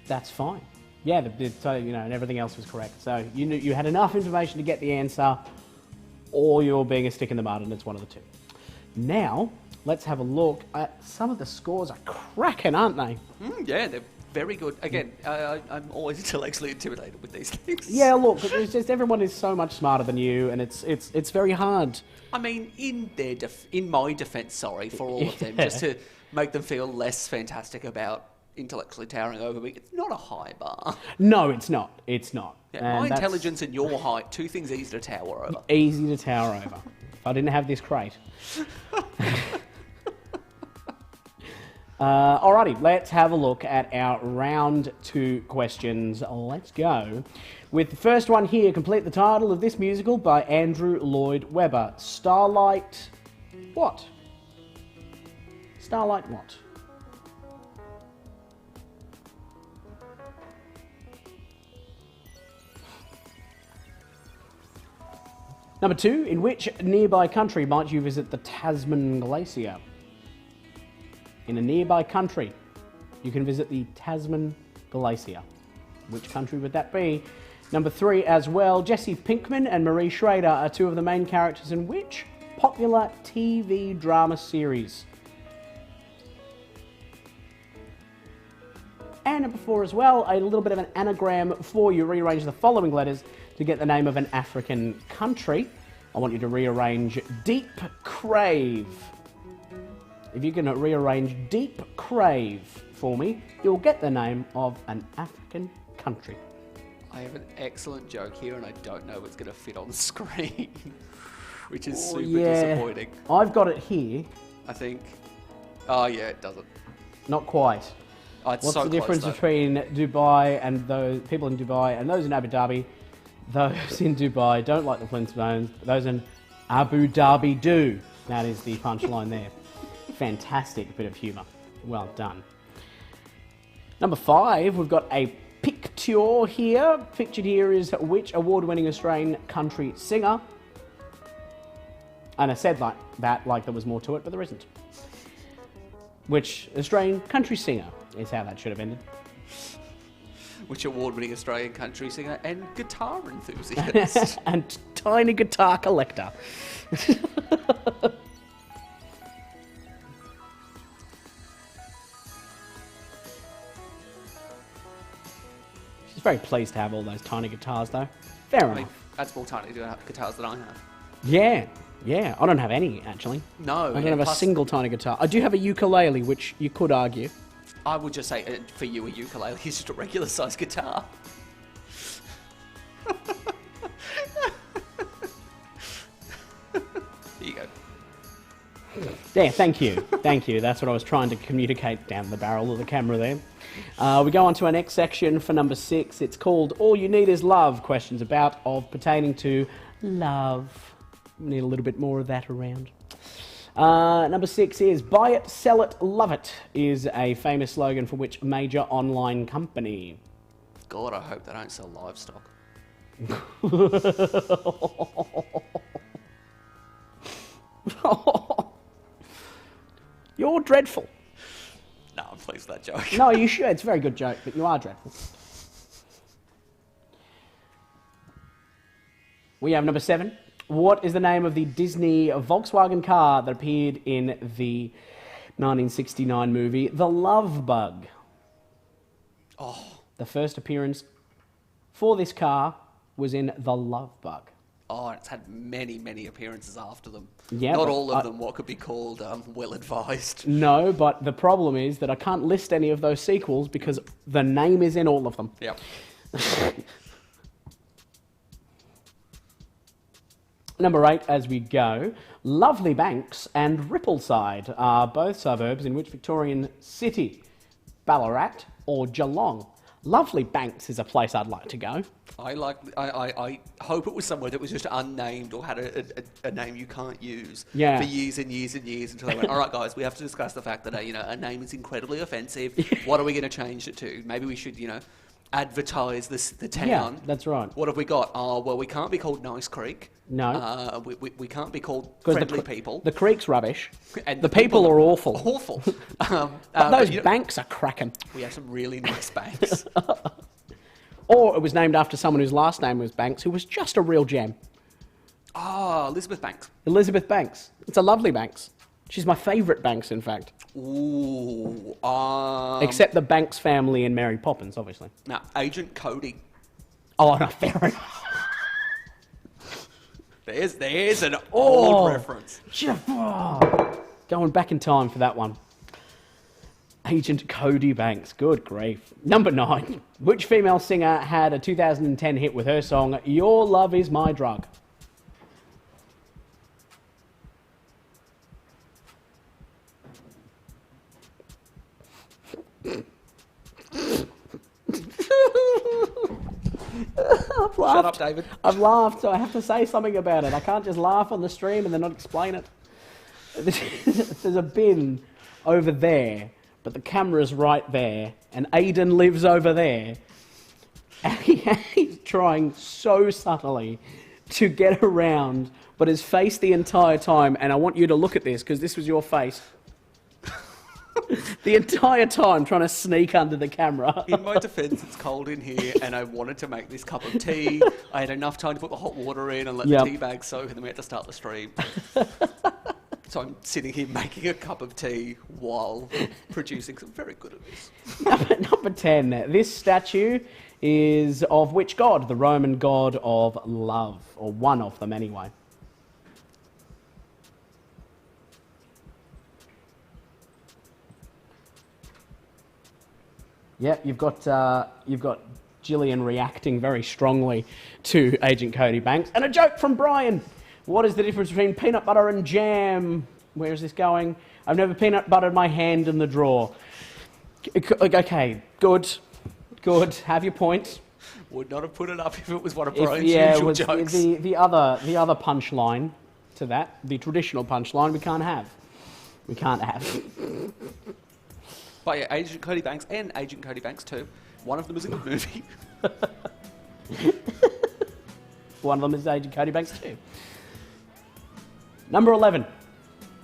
that's fine. Yeah, and everything else was correct. So you knew you had enough information to get the answer, or you're being a stick in the mud, and it's one of the two. Now let's have a look at some of the scores. Are cracking, aren't they? Yeah, they're very good. Again, I'm always intellectually intimidated with these things. Yeah, look, it's just everyone is so much smarter than you, and it's very hard. I mean, in my defence, sorry, for all of them, just to make them feel less fantastic about intellectually towering over me, it's not a high bar. No, it's not. It's not. Yeah, my intelligence and your height, two things easy to tower over. Easy to tower over. If I didn't have this crate. Alrighty, let's have a look at our round 2 questions. Let's go with the first one here. Complete the title of this musical by Andrew Lloyd Webber. Starlight what? Starlight what? Number 2, in which nearby country might you visit the Tasman Glacier? In a nearby country, you can visit the Tasman Glacier. Which country would that be? Number 3 as well, Jesse Pinkman and Marie Schrader are two of the main characters in which popular TV drama series? And number 4 as well, a little bit of an anagram for you. Rearrange the following letters to get the name of an African country. I want you to rearrange Deep Crave. If you can rearrange Deep Crave for me, you'll get the name of an African country. I have an excellent joke here, and I don't know if it's going to fit on the screen, which is super disappointing. I've got it here. I think. Oh yeah, it doesn't. Not quite. Oh, it's What's so the difference close, though. between Dubai and those people in Dubai and those in Abu Dhabi? Those in Dubai don't like the Flintstones. Those in Abu Dhabi do. That is the punchline there. Fantastic bit of humour. Well done. Number 5, we've got a picture here. Pictured here is which award-winning Australian country singer? And I said like that, like there was more to it, but there isn't. Which Australian country singer is how that should have ended. Which award-winning Australian country singer and guitar enthusiast. And tiny guitar collector. She's very pleased to have all those tiny guitars, though. Fair I mean, enough. that's more tiny guitars than I have. Yeah. I don't have any, actually. No. I don't have a single tiny guitar. I do have a ukulele, which you could argue. I would just say, for you, a ukulele is just a regular-sized guitar. Here you go. Yeah, thank you. Thank you. That's what I was trying to communicate down the barrel of the camera there. We go on to our next section for number 6. It's called All You Need Is Love, questions pertaining to love. Need a little bit more of that around. Number 6 is buy it, sell it, love it is a famous slogan for which major online company? God, I hope they don't sell livestock. You're dreadful. No, I'm pleased with that joke. No, you should. It's a very good joke, but you are dreadful. We have number 7. What is the name of the Disney Volkswagen car that appeared in the 1969 movie The Love Bug? Oh. The first appearance for this car was in The Love Bug. Oh, and it's had many, many appearances after them. Yeah, Not but all of them what could be called well-advised. No, but the problem is that I can't list any of those sequels because the name is in all of them. Yep. Number 8, as we go, Lovely Banks and Rippleside are both suburbs in which Victorian city? Ballarat or Geelong? Lovely Banks is a place I'd like to go. I hope it was somewhere that was just unnamed or had a name you can't use Yeah. for years and years and years until they went, all right, guys, we have to discuss the fact that a name is incredibly offensive. What are we going to change it to? Maybe we should, advertise the town. Yeah, that's right. What have we got? Oh, well, we can't be called Nice Creek. No. We can't be called Friendly People. The creek's rubbish. And the people are awful. Awful. Those banks are cracking. We have some really nice banks. Or it was named after someone whose last name was Banks, who was just a real gem. Oh, Elizabeth Banks. Elizabeth Banks. It's a lovely Banks. She's my favourite Banks, in fact. Ooh. Except the Banks family in Mary Poppins, obviously. No, Agent Cody. Oh, no, fair enough. There's an old reference. Going back in time for that one. Agent Cody Banks. Good grief. Number 9. Which female singer had a 2010 hit with her song, Your Love Is My Drug? Shut up, David. I've laughed, so I have to say something about it. I can't just laugh on the stream and then not explain it. There's a bin over there, but the camera's right there, and Aidan lives over there. And he's trying so subtly to get around, but his face the entire time, and I want you to look at this, because this was your face. The entire time trying to sneak under the camera. In my defence, it's cold in here, and I wanted to make this cup of tea. I had enough time to put the hot water in and let the tea bag soak, and then we had to start the stream. So I'm sitting here making a cup of tea while producing some very good at this. Number 10. This statue is of which god? The Roman god of love, or one of them anyway. Yep, you've got Gillian reacting very strongly to Agent Cody Banks. And a joke from Brian. What is the difference between peanut butter and jam? Where is this going? I've never peanut buttered my hand in the drawer. Okay, good. Have your point. Would not have put it up if it was one of Brian's usual jokes. The other punchline to that, the traditional punchline, we can't have. But yeah, Agent Cody Banks and Agent Cody Banks 2. One of them is a good movie. One of them is Agent Cody Banks too. Number 11.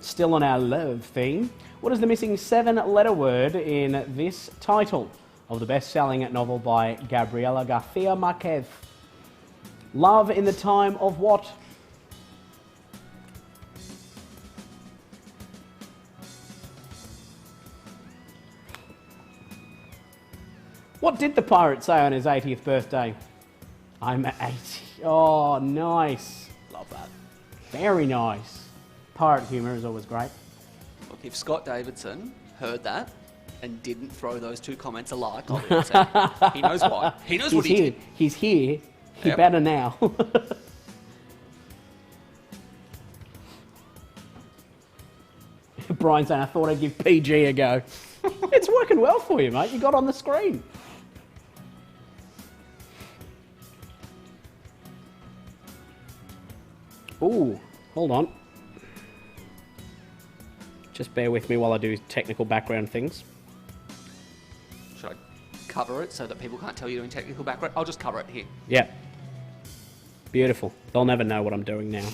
Still on our love theme. What is the missing 7-letter word in this title of the best-selling novel by Gabriela Garcia Marquez? Love in the time of what? What did the pirate say on his 80th birthday? I'm 80. Oh, nice. Love that. Very nice. Pirate humour is always great. Look, if Scott Davidson heard that and didn't throw those 2 comments alike, I'll be upset. He knows why. He knows what he did. He's here. He better now. Brian saying, I thought I'd give PG a go. It's working well for you, mate. You got on the screen. Ooh, hold on. Just bear with me while I do technical background things. Should I cover it so that people can't tell you're doing technical background? I'll just cover it here. Yeah. Beautiful. They'll never know what I'm doing now.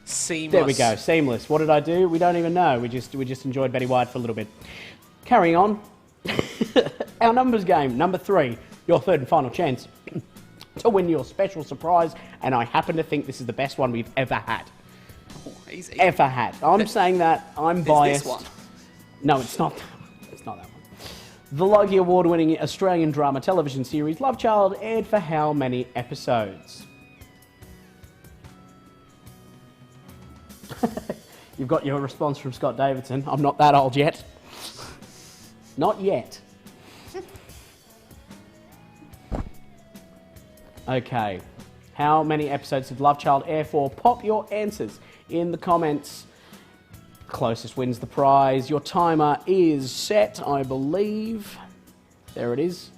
Seamless. There we go, seamless. What did I do? We don't even know. We just enjoyed Betty White for a little bit. Carrying on. Our numbers game, number 3. Your third and final chance to win your special surprise, and I happen to think this is the best one we've ever had. Oh, easy. Ever had. I'm saying that. I'm biased. This one. No, it's not. It's not that one. The Logie Award-winning Australian drama television series Love Child aired for how many episodes? You've got your response from Scott Davidson. I'm not that old yet. Not yet. Okay. How many episodes did Love Child air for? Pop your answers in the comments. Closest wins the prize. Your timer is set, I believe. There it is.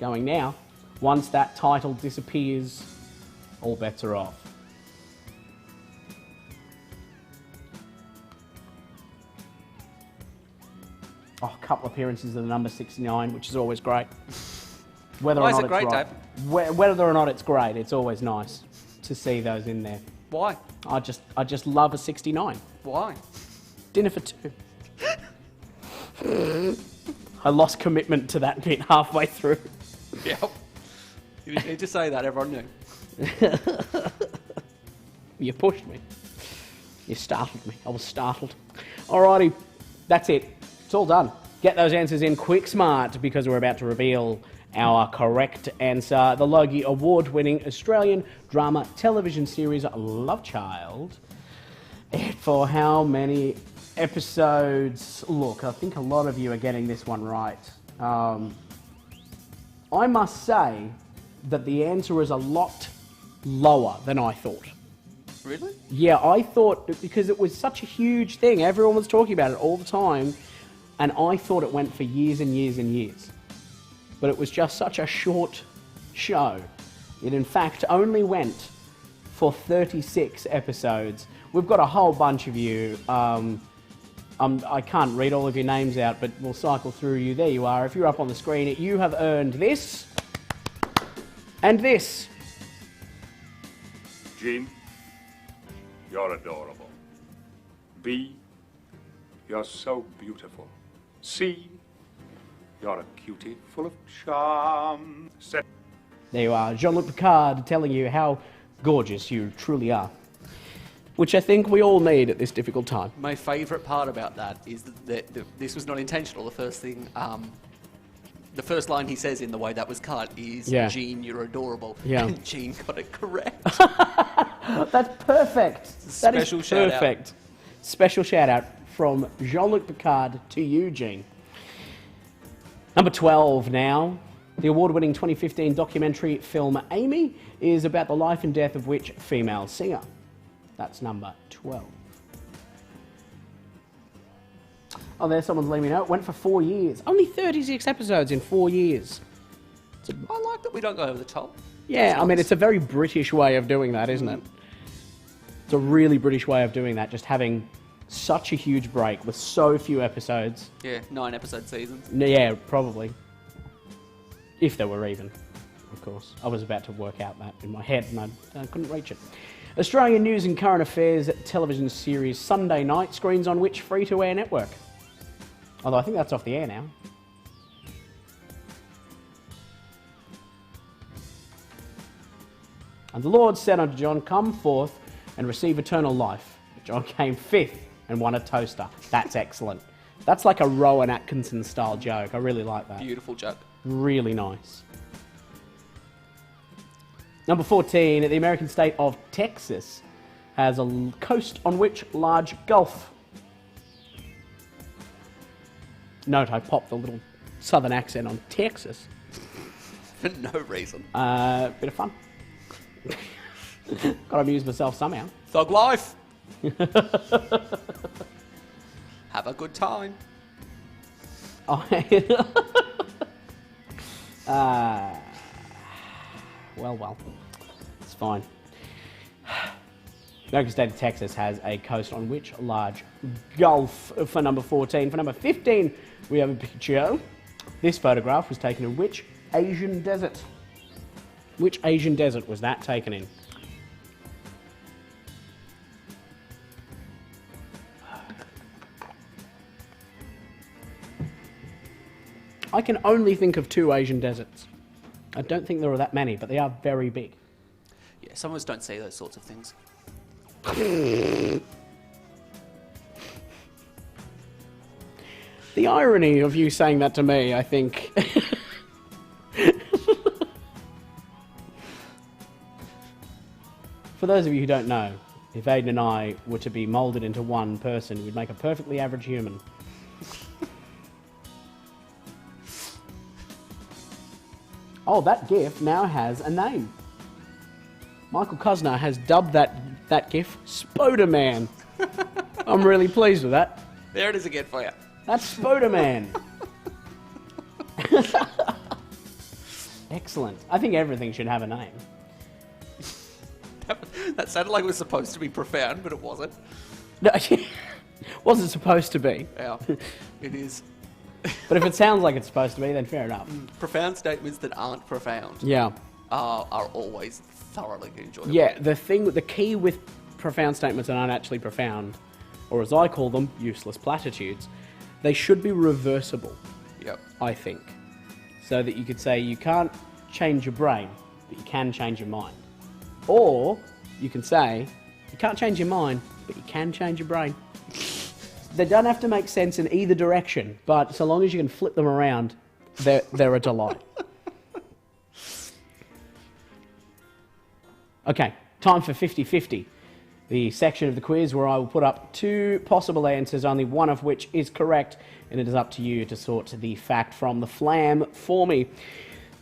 Going now. Once that title disappears, all bets are off. Oh, a couple appearances of the number 69, which is always great. Whether Why or is not it great, it's right. Dave? Whether or not it's great, it's always nice to see those in there. Why? I just love a 69. Why? Dinner for two. I lost commitment to that bit halfway through. Yep. You didn't need to say that, everyone knew. You pushed me. You startled me. I was startled. Alrighty, that's it. It's all done. Get those answers in quick smart because we're about to reveal our correct answer. The Logie Award-winning Australian drama television series Love Child. For how many episodes? Look, I think a lot of you are getting this one right. I must say that the answer is a lot lower than I thought. Really? Yeah, I thought, because it was such a huge thing, everyone was talking about it all the time, and I thought it went for years and years and years. But it was just such a short show. It in fact only went for 36 episodes. We've got a whole bunch of you. I can't read all of your names out, but we'll cycle through you. There you are. If you're up on the screen, you have earned this and this. Jean, you're adorable. B, you're so beautiful. C, you're a cutie full of charm. There you are. Jean-Luc Picard telling you how gorgeous you truly are. Which I think we all need at this difficult time. My favourite part about that is that this was not intentional. The first thing, the first line he says in the way that was cut is, Jean, you're adorable. Yeah. And Jean got it correct. That's perfect. That is Special shout out. perfect. Special shout out from Jean-Luc Picard to you, Jean. Number 12 now. The award-winning 2015 documentary film Amy is about the life and death of which female singer? That's number 12. Oh, there's someone's letting me know. It went for 4 years. Only 36 episodes in 4 years. I like that we don't go over the top. Yeah, I mean, it's a very British way of doing that, isn't it? It's a really British way of doing that, just having such a huge break with so few episodes. Yeah, 9-episode seasons. Yeah, probably. If there were even, of course. I was about to work out that in my head and I couldn't reach it. Australian news and current affairs television series Sunday Night screens on which free-to-air network? Although I think that's off the air now. And the Lord said unto John, come forth and receive eternal life. John came fifth and won a toaster. That's excellent. That's like a Rowan Atkinson style joke. I really like that. Beautiful joke. Really nice. Number 14, the American state of Texas has a coast on which large gulf. Note, I popped the little southern accent on Texas. For no reason. Bit of fun. Gotta amuse myself somehow. Thug life. Have a good time. Well, it's fine. The American state of Texas has a coast on which large gulf for number 14. For number 15, we have a picture. This photograph was taken in which Asian desert? Which Asian desert was that taken in? I can only think of 2 Asian deserts. I don't think there are that many, but they are very big. Yeah, some of us don't see those sorts of things. The irony of you saying that to me, I think. For those of you who don't know, if Aiden and I were to be moulded into one person, we'd make a perfectly average human. Oh, that GIF now has a name. Michael Cosner has dubbed that GIF Spoderman. I'm really pleased with that. There it is again for you. That's Spoderman. Excellent. I think everything should have a name. That sounded like it was supposed to be profound, but it wasn't. No, wasn't supposed to be. Yeah, it is. But if it sounds like it's supposed to be, then fair enough. Profound statements that aren't profound Yeah. are always thoroughly enjoyable. Yeah, the key with profound statements that aren't actually profound, or as I call them, useless platitudes, they should be reversible, Yep. I think. So that you could say you can't change your brain, but you can change your mind. Or you can say you can't change your mind, but you can change your brain. They don't have to make sense in either direction, but so long as you can flip them around, they're a delight. Okay, time for 50-50, the section of the quiz where I will put up two possible answers, only one of which is correct, and it is up to you to sort the fact from the flam for me.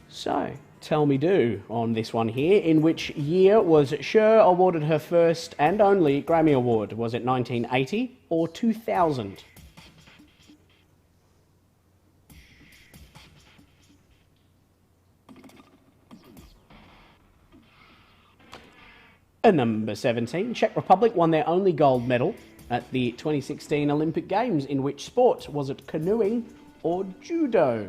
So, tell me do on this one here. In which year was Cher awarded her first and only Grammy Award? Was it 1980 or 2000? And number 17, Czech Republic won their only gold medal at the 2016 Olympic Games. In which sport? Was it canoeing or judo?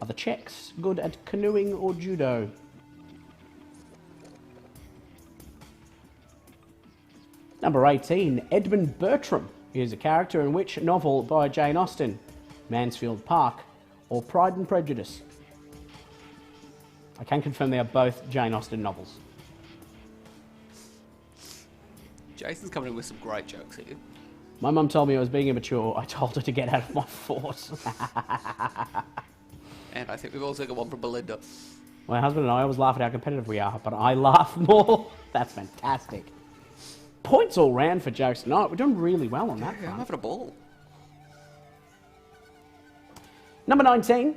Are the Czechs good at canoeing or judo? Number 18, Edmund Bertram is a character in which novel by Jane Austen? Mansfield Park or Pride and Prejudice? I can confirm they are both Jane Austen novels. Jason's coming in with some great jokes here. My mum told me I was being immature. I told her to get out of my force. And I think we've also got one from Belinda. My husband and I always laugh at how competitive we are, but I laugh more. That's fantastic. Points all round for jokes tonight. We're doing really well on that Yeah, I'm front. having a ball. Number 19,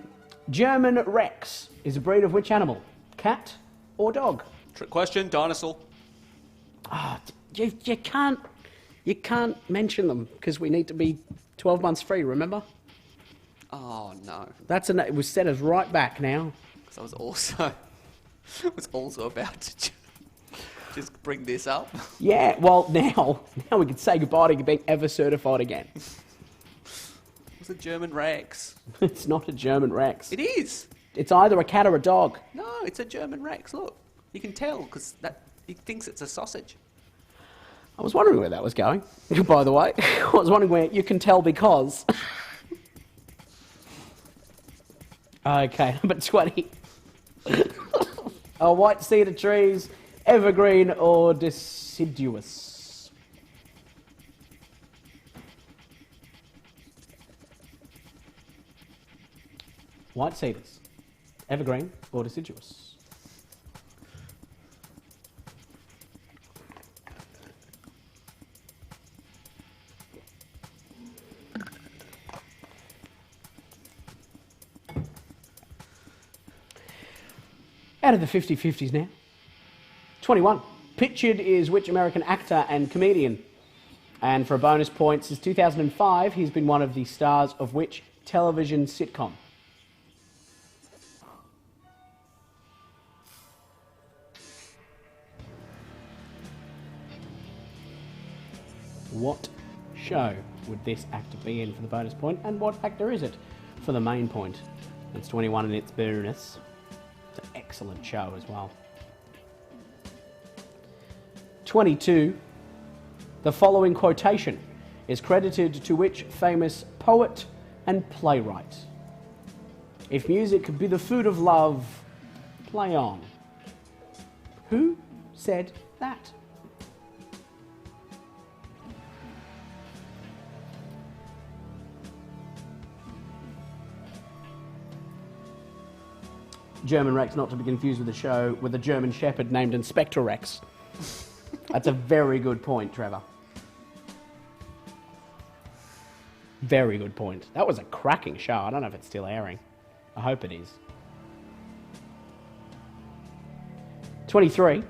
German Rex is a breed of which animal? Cat or dog? Trick question, dinosaur. Ah, you can't mention them because we need to be 12 months free, remember? Oh no, It was set us right back now. because I was also about to just bring this up. Yeah, well, now we can say goodbye to being ever certified again. It was a German Rex. It's not a German Rex. It is. It's either a cat or a dog. No, it's a German Rex. Look, you can tell because he thinks it's a sausage. I was wondering where that was going, by the way. I was wondering where you can tell because. Okay, number 20. White cedar trees, evergreen or deciduous? White cedars, evergreen or deciduous? Out of the 50-50s now. 21. Pictured is which American actor and comedian? And for a bonus point, since 2005, he's been one of the stars of which television sitcom? What show would this actor be in for the bonus point, and what actor is it for the main point? It's 21 in its bonus. It's an excellent show as well. 22. The following quotation is credited to which famous poet and playwright? If music be the food of love, play on. Who said that? German Rex, not to be confused with the show with a German Shepherd named Inspector Rex. That's a very good point, Trevor. Very good point. That was a cracking show. I don't know if it's still airing. I hope it is. 23.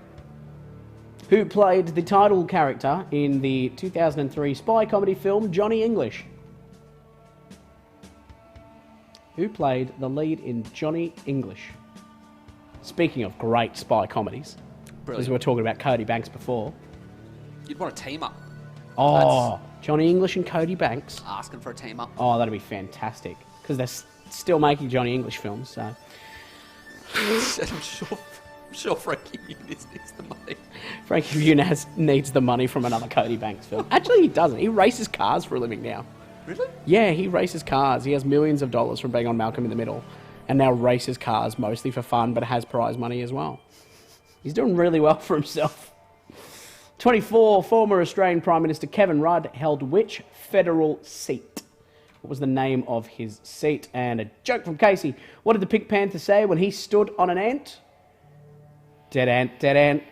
Who played the title character in the 2003 spy comedy film Johnny English? Who played the lead in Johnny English? Speaking of great spy comedies, Brilliant. as we were talking about Cody Banks before. You'd want a team up. Oh, Johnny English and Cody Banks. Asking for a team up. Oh, that'd be fantastic. Because they're still making Johnny English films, so... I'm sure Frankie Muniz needs the money. Frankie Muniz needs the money from another Cody Banks film. Actually, he doesn't. He races cars for a living now. Really? Yeah, he races cars. He has millions of dollars from being on Malcolm in the Middle. And now races cars mostly for fun, but has prize money as well. He's doing really well for himself. 24. Former Australian Prime Minister Kevin Rudd held which federal seat? What was the name of his seat? And a joke from Casey. What did the Pink Panther say when he stood on an ant? Dead ant, dead ant,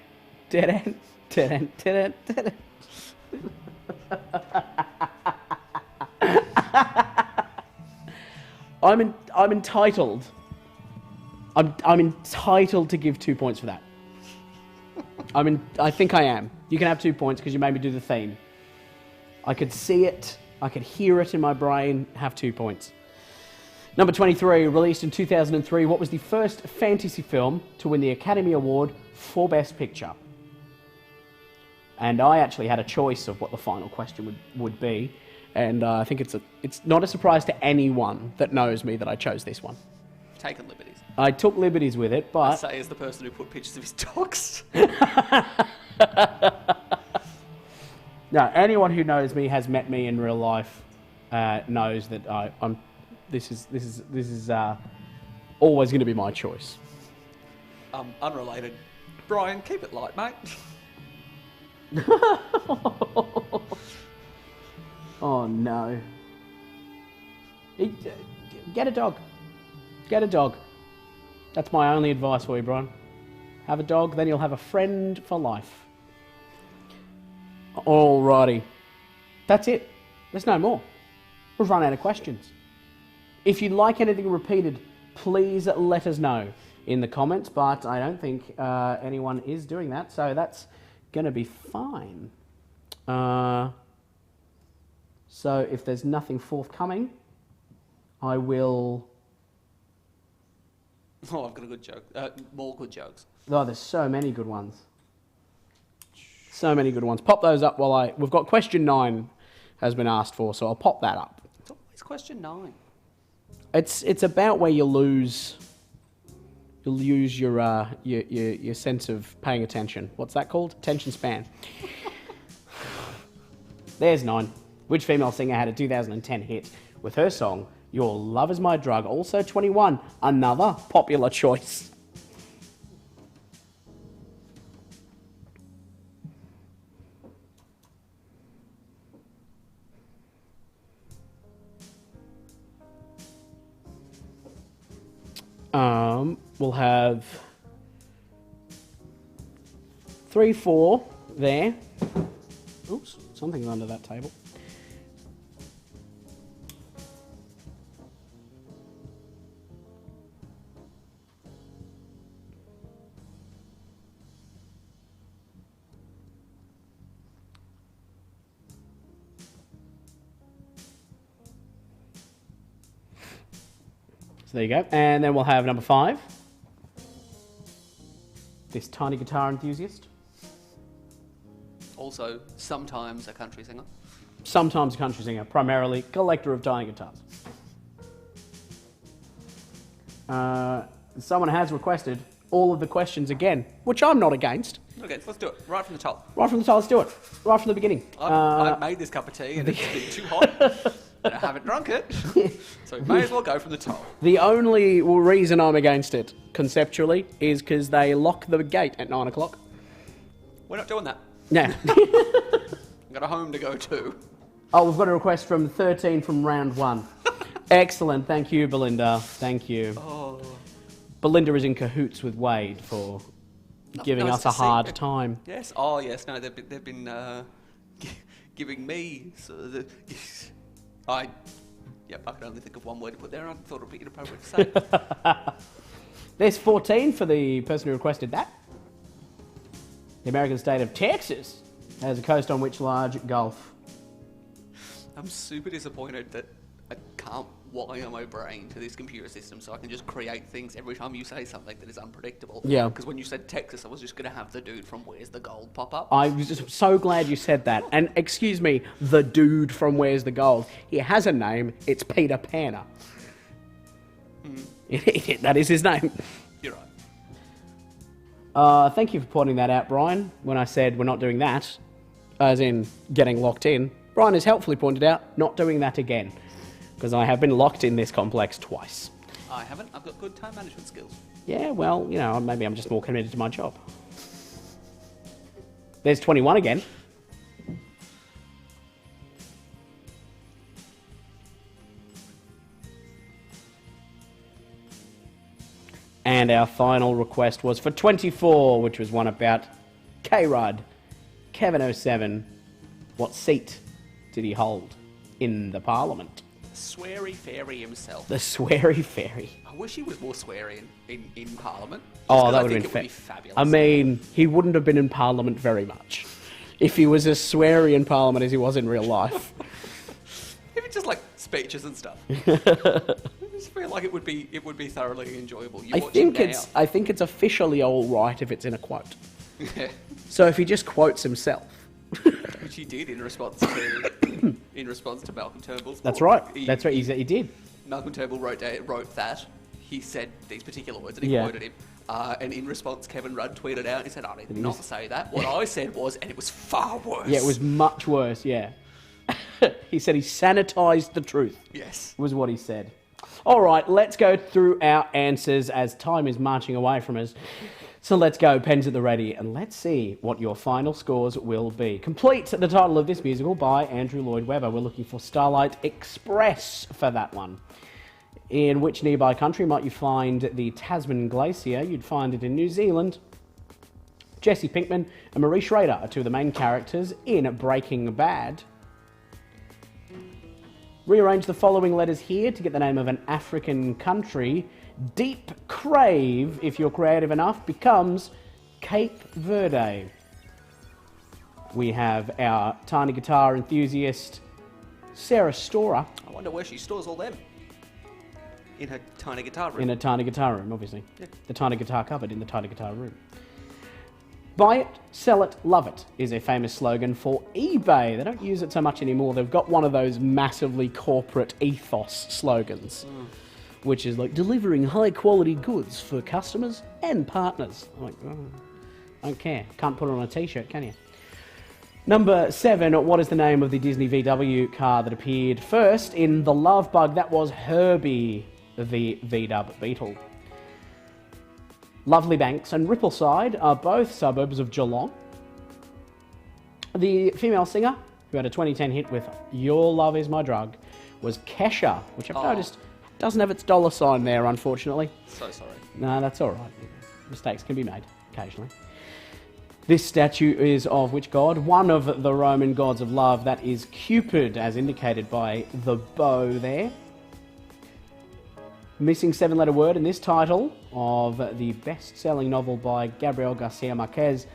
dead ant, dead ant, dead ant, dead ant. I'm entitled. I'm entitled to give 2 points for that. I think I am. You can have 2 points because you made me do the theme. I could see it. I could hear it in my brain. Have 2 points. Number 23, released in 2003, what was the first fantasy film to win the Academy Award for Best Picture? And I actually had a choice of what the final question would be. And I think it's not a surprise to anyone that knows me that I chose this one. Taking liberties. I took liberties with it, but... I say as the person who put pictures of his dogs. No, anyone who knows me, has met me in real life, knows that I'm. This is always going to be my choice. Unrelated. Brian, keep it light, mate. Oh no. Get a dog. Get a dog. That's my only advice for you, Brian. Have a dog, then you'll have a friend for life. Alrighty. That's it. There's no more. We've run out of questions. If you'd like anything repeated, please let us know in the comments, but I don't think anyone is doing that, so that's going to be fine. So if there's nothing forthcoming, I will... Oh, I've got a good joke. More good jokes. Oh, there's so many good ones. So many good ones. Pop those up while we've got question 9 has been asked for, so I'll pop that up. It's always question 9. It's about where you'll lose your sense of paying attention. What's that called? Attention span. There's 9. Which female singer had a 2010 hit with her song Your Love Is My Drug? Also 21. Another popular choice. We'll have 3, 4 there. Oops, something's under that table. So there you go. And then we'll have number 5. This tiny guitar enthusiast. Also, sometimes a country singer. Sometimes a country singer, primarily collector of tiny guitars. Someone has requested all of the questions again, which I'm not against. Okay, let's do it. Right from the top. Right from the top, let's do it. Right from the beginning. I've made this cup of tea and it's been too hot. And I haven't drunk it. So we may as well go from the top. The only reason I'm against it, conceptually, is because they lock the gate at 9 o'clock. We're not doing that. No. I've got a home to go to. Oh, we've got a request from 13 from round 1. Excellent. Thank you, Belinda. Thank you. Oh. Belinda is in cahoots with Wade for giving nice us to a see. hard time. Yes. Oh, yes. No, they've been giving me. I can only think of one word to put there. I thought it would be inappropriate to say. There's 14 for the person who requested that. The American state of Texas has a coast on which large gulf? I'm super disappointed that I can't wire my brain to this computer system so I can just create things every time you say something that is unpredictable. Yeah. Because when you said Texas, I was just going to have the dude from Where's the Gold pop up. I was just so glad you said that. And excuse me, the dude from Where's the Gold? He has a name. It's Peter Panner. That is his name. You're right. Thank you for pointing that out, Brian. When I said we're not doing that, as in getting locked in, Brian has helpfully pointed out not doing that again. Because I have been locked in this complex twice. I haven't. I've got good time management skills. Yeah, well, maybe I'm just more committed to my job. There's 21 again. And our final request was for 24, which was one about K-Rudd, Kevin 07. What seat did he hold in the Parliament? Sweary fairy himself. The sweary fairy. I wish he was more sweary in Parliament. Oh, that would would have been fabulous. I mean, he wouldn't have been in Parliament very much if he was as sweary in Parliament as he was in real life. Even just like speeches and stuff. I just feel like it would be thoroughly enjoyable. I think it's officially all right if it's in a quote. So if he just quotes himself. Which he did in response to Malcolm Turnbull's book. That's right. That's right. He did. Malcolm Turnbull wrote that. He said these particular words and he quoted him. And in response, Kevin Rudd tweeted out and he said, I did not say that. What I said was, and it was far worse. Yeah, it was much worse, yeah. He said he sanitised the truth. Yes. Was what he said. All right, let's go through our answers as time is marching away from us. So let's go, pens at the ready, and let's see what your final scores will be. Complete the title of this musical by Andrew Lloyd Webber. We're looking for Starlight Express for that one. In which nearby country might you find the Tasman Glacier? You'd find it in New Zealand. Jesse Pinkman and Marie Schrader are two of the main characters in Breaking Bad. Rearrange the following letters here to get the name of an African country. Deep Crave, if you're creative enough, becomes Cape Verde. We have our tiny guitar enthusiast, Sarah Storer. I wonder where she stores all them. In her tiny guitar room. In a tiny guitar room, obviously. Yeah. The tiny guitar cupboard in the tiny guitar room. Buy it, sell it, love it is a famous slogan for eBay. They don't use it so much anymore. They've got one of those massively corporate ethos slogans, which is like delivering high quality goods for customers and partners. I'm like, don't care. Can't put it on a t-shirt, can you? Number 7, what is the name of the Disney VW car that appeared first in The Love Bug? That was Herbie, the VW Beetle. Lovely Banks and Rippleside are both suburbs of Geelong. The female singer, who had a 2010 hit with Your Love Is My Drug, was Kesha, which I've noticed doesn't have its dollar sign there, unfortunately. So sorry. No, that's all right. Mistakes can be made occasionally. This statue is of which god? One of the Roman gods of love. That is Cupid, as indicated by the bow there. Missing 7-letter word in this title of the best-selling novel by Gabriel Garcia Marquez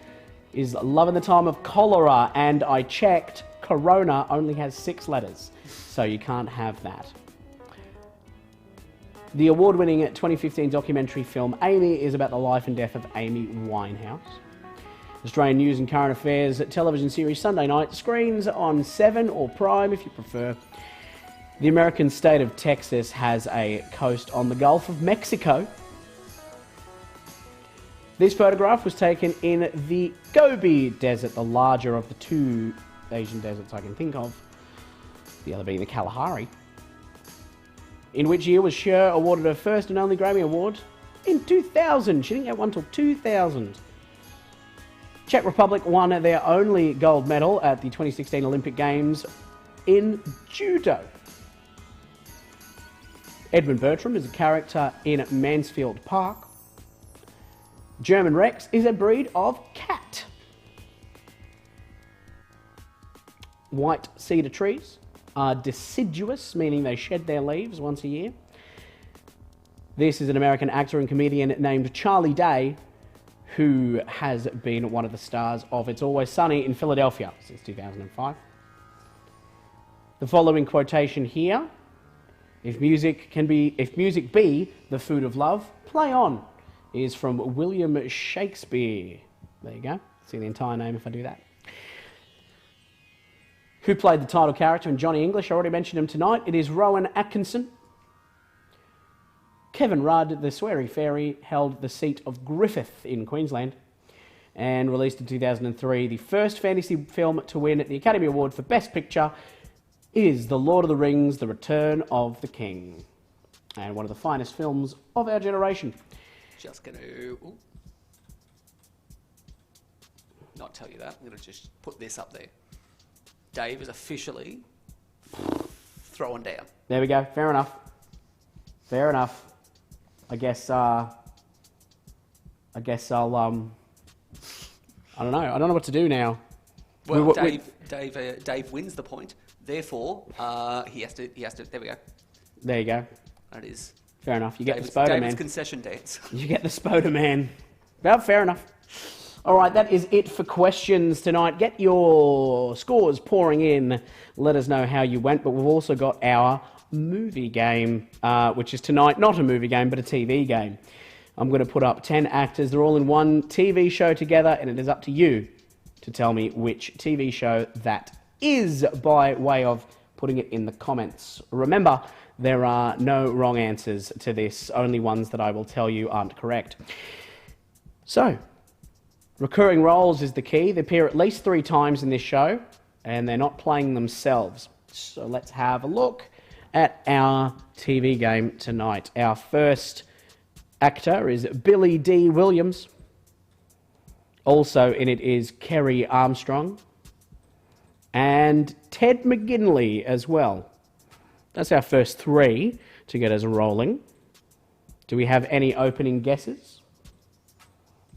is Love in the Time of Cholera, and I checked, Corona only has 6 letters, so you can't have that. The award-winning 2015 documentary film Amy is about the life and death of Amy Winehouse. Australian news and current affairs television series Sunday Night screens on 7 or Prime if you prefer. The American state of Texas has a coast on the Gulf of Mexico. This photograph was taken in the Gobi Desert, the larger of the 2 Asian deserts I can think of, the other being the Kalahari. In which year was Cher awarded her first and only Grammy Award? In 2000. She didn't get one till 2000. Czech Republic won their only gold medal at the 2016 Olympic Games in judo. Edmund Bertram is a character in Mansfield Park. German Rex is a breed of cat. White cedar trees are deciduous, meaning they shed their leaves once a year. This is an American actor and comedian named Charlie Day, who has been one of the stars of It's Always Sunny in Philadelphia since 2005. The following quotation here: if music be the food of love, play on, is from William Shakespeare. There you go. See the entire name if I do that. Who played the title character in Johnny English? I already mentioned him tonight. It is Rowan Atkinson. Kevin Rudd, the sweary fairy, held the seat of Griffith in Queensland and released in 2003. The first fantasy film to win the Academy Award for Best Picture is The Lord of the Rings, The Return of the King, and one of the finest films of our generation. Just going to not tell you that. I'm going to just put this up there. Dave is officially throwing down. There we go. Fair enough. Fair enough. I guess I'll I don't know. I don't know what to do now. Well, Dave wins the point. Therefore, he has to. There we go. There you go. That is fair enough. You get David's, the Spoder David's Man. concession dance. You get the Spoder Man. Well, fair enough. All right, that is it for questions tonight. Get your scores pouring in. Let us know how you went. But we've also got our movie game, which is tonight. Not a movie game, but a TV game. I'm going to put up 10 actors. They're all in one TV show together, and it is up to you to tell me which TV show that is by way of putting it in the comments. Remember, there are no wrong answers to this, only ones that I will tell you aren't correct. So, recurring roles is the key. They appear at least 3 times in this show, and they're not playing themselves. So let's have a look at our TV game tonight. Our first actor is Billy D. Williams. Also in it is Kerry Armstrong and Ted McGinley as well. That's our first 3 to get us rolling. Do we have any opening guesses?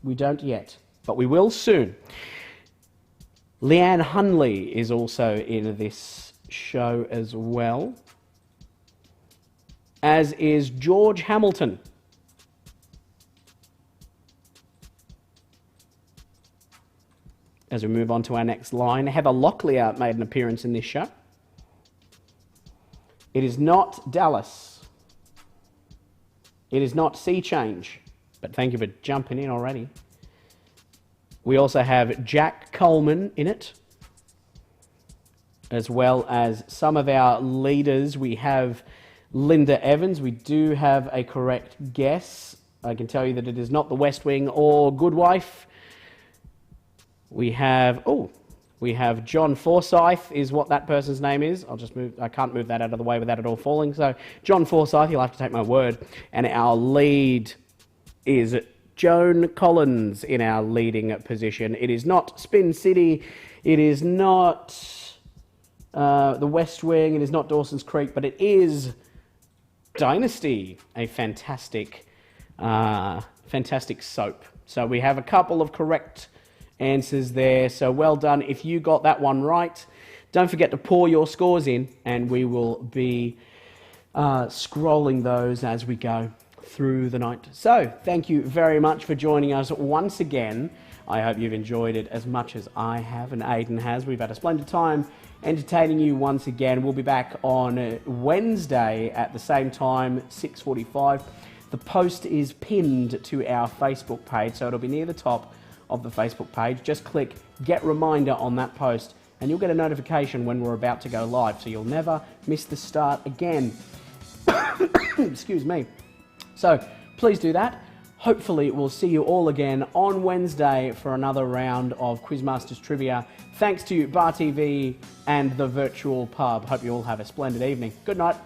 We don't yet, but we will soon. Leanne Hunley is also in this show as well, as is George Hamilton. As we move on to our next line, Heather Locklear made an appearance in this show. It is not Dallas. It is not Sea Change, but thank you for jumping in already. We also have Jack Coleman in it, as well as some of our leaders. We have Linda Evans. We do have a correct guess. I can tell you that it is not The West Wing or Good Wife. We have John Forsyth is what that person's name is. I can't move that out of the way without it all falling. So John Forsyth, you'll have to take my word. And our lead is Joan Collins in our leading position. It is not Spin City. It is not The West Wing. It is not Dawson's Creek, but it is Dynasty, a fantastic soap. So we have a couple of correct answers there, so well done if you got that one right. Don't forget to pour your scores in, and we will be scrolling those as we go through the night. So thank you very much for joining us once again. I hope you've enjoyed it as much as I have and Aidan has. We've had a splendid time entertaining you once again. We'll be back on Wednesday at the same time, 6:45. The post is pinned to our Facebook page, so it'll be near the top of the Facebook page. Just click Get Reminder on that post and you'll get a notification when we're about to go live, so you'll never miss the start again. Excuse me. So please do that. Hopefully we'll see you all again on Wednesday for another round of Quizmasters Trivia. Thanks to Bar TV and the virtual pub. Hope you all have a splendid evening. Good night.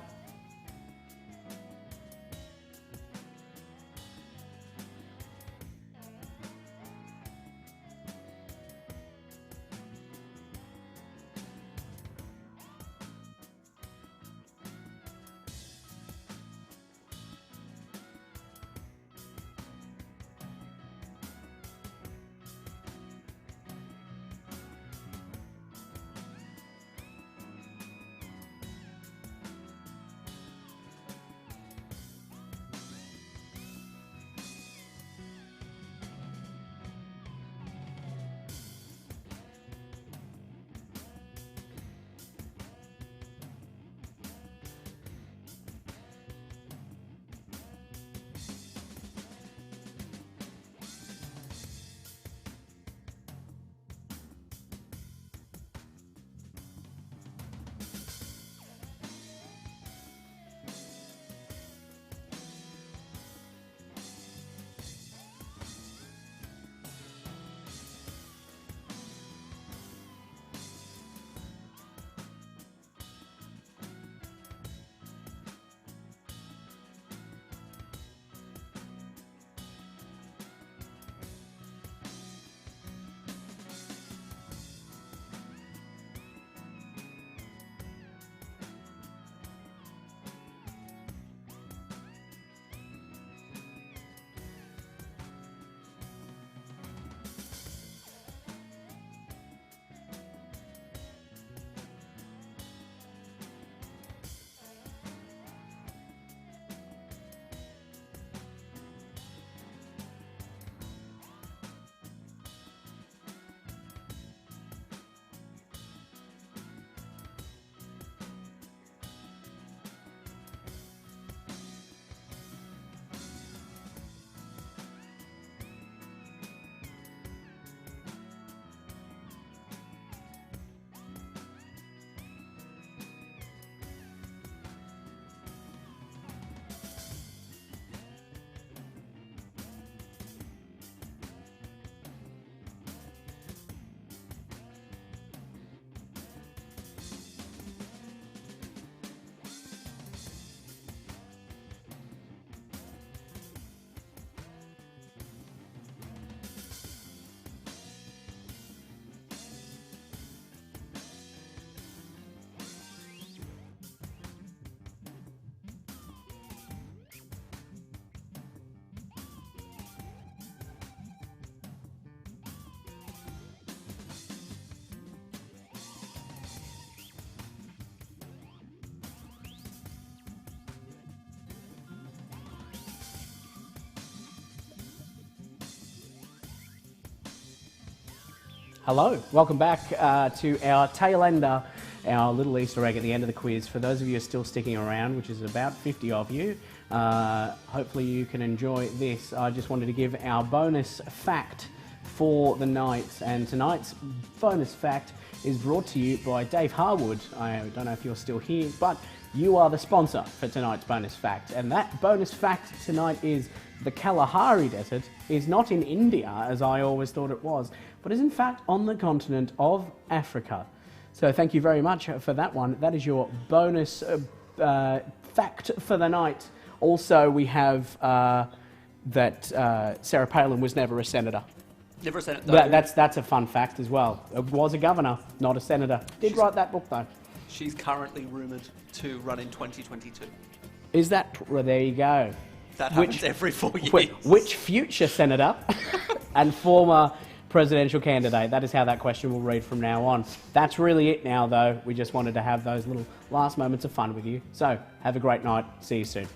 Hello, welcome back to our tail ender, our little Easter egg at the end of the quiz. For those of you who are still sticking around, which is about 50 of you, hopefully you can enjoy this. I just wanted to give our bonus fact for the night, and tonight's bonus fact is brought to you by Dave Harwood. I don't know if you're still here, but you are the sponsor for tonight's bonus fact, and that bonus fact tonight is the Kalahari Desert is not in India, as I always thought it was, but is in fact on the continent of Africa. So thank you very much for that one. That is your bonus fact for the night. Also, we have that Sarah Palin was never a senator. Never a senator. That's a fun fact as well. It was a governor, not a senator. Did write that book though. She's currently rumoured to run in 2022. Is that... Well, there you go. That happens every 4 years. Which future senator and former presidential candidate? That is how that question will read from now on. That's really it now, though. We just wanted to have those little last moments of fun with you. So, have a great night. See you soon.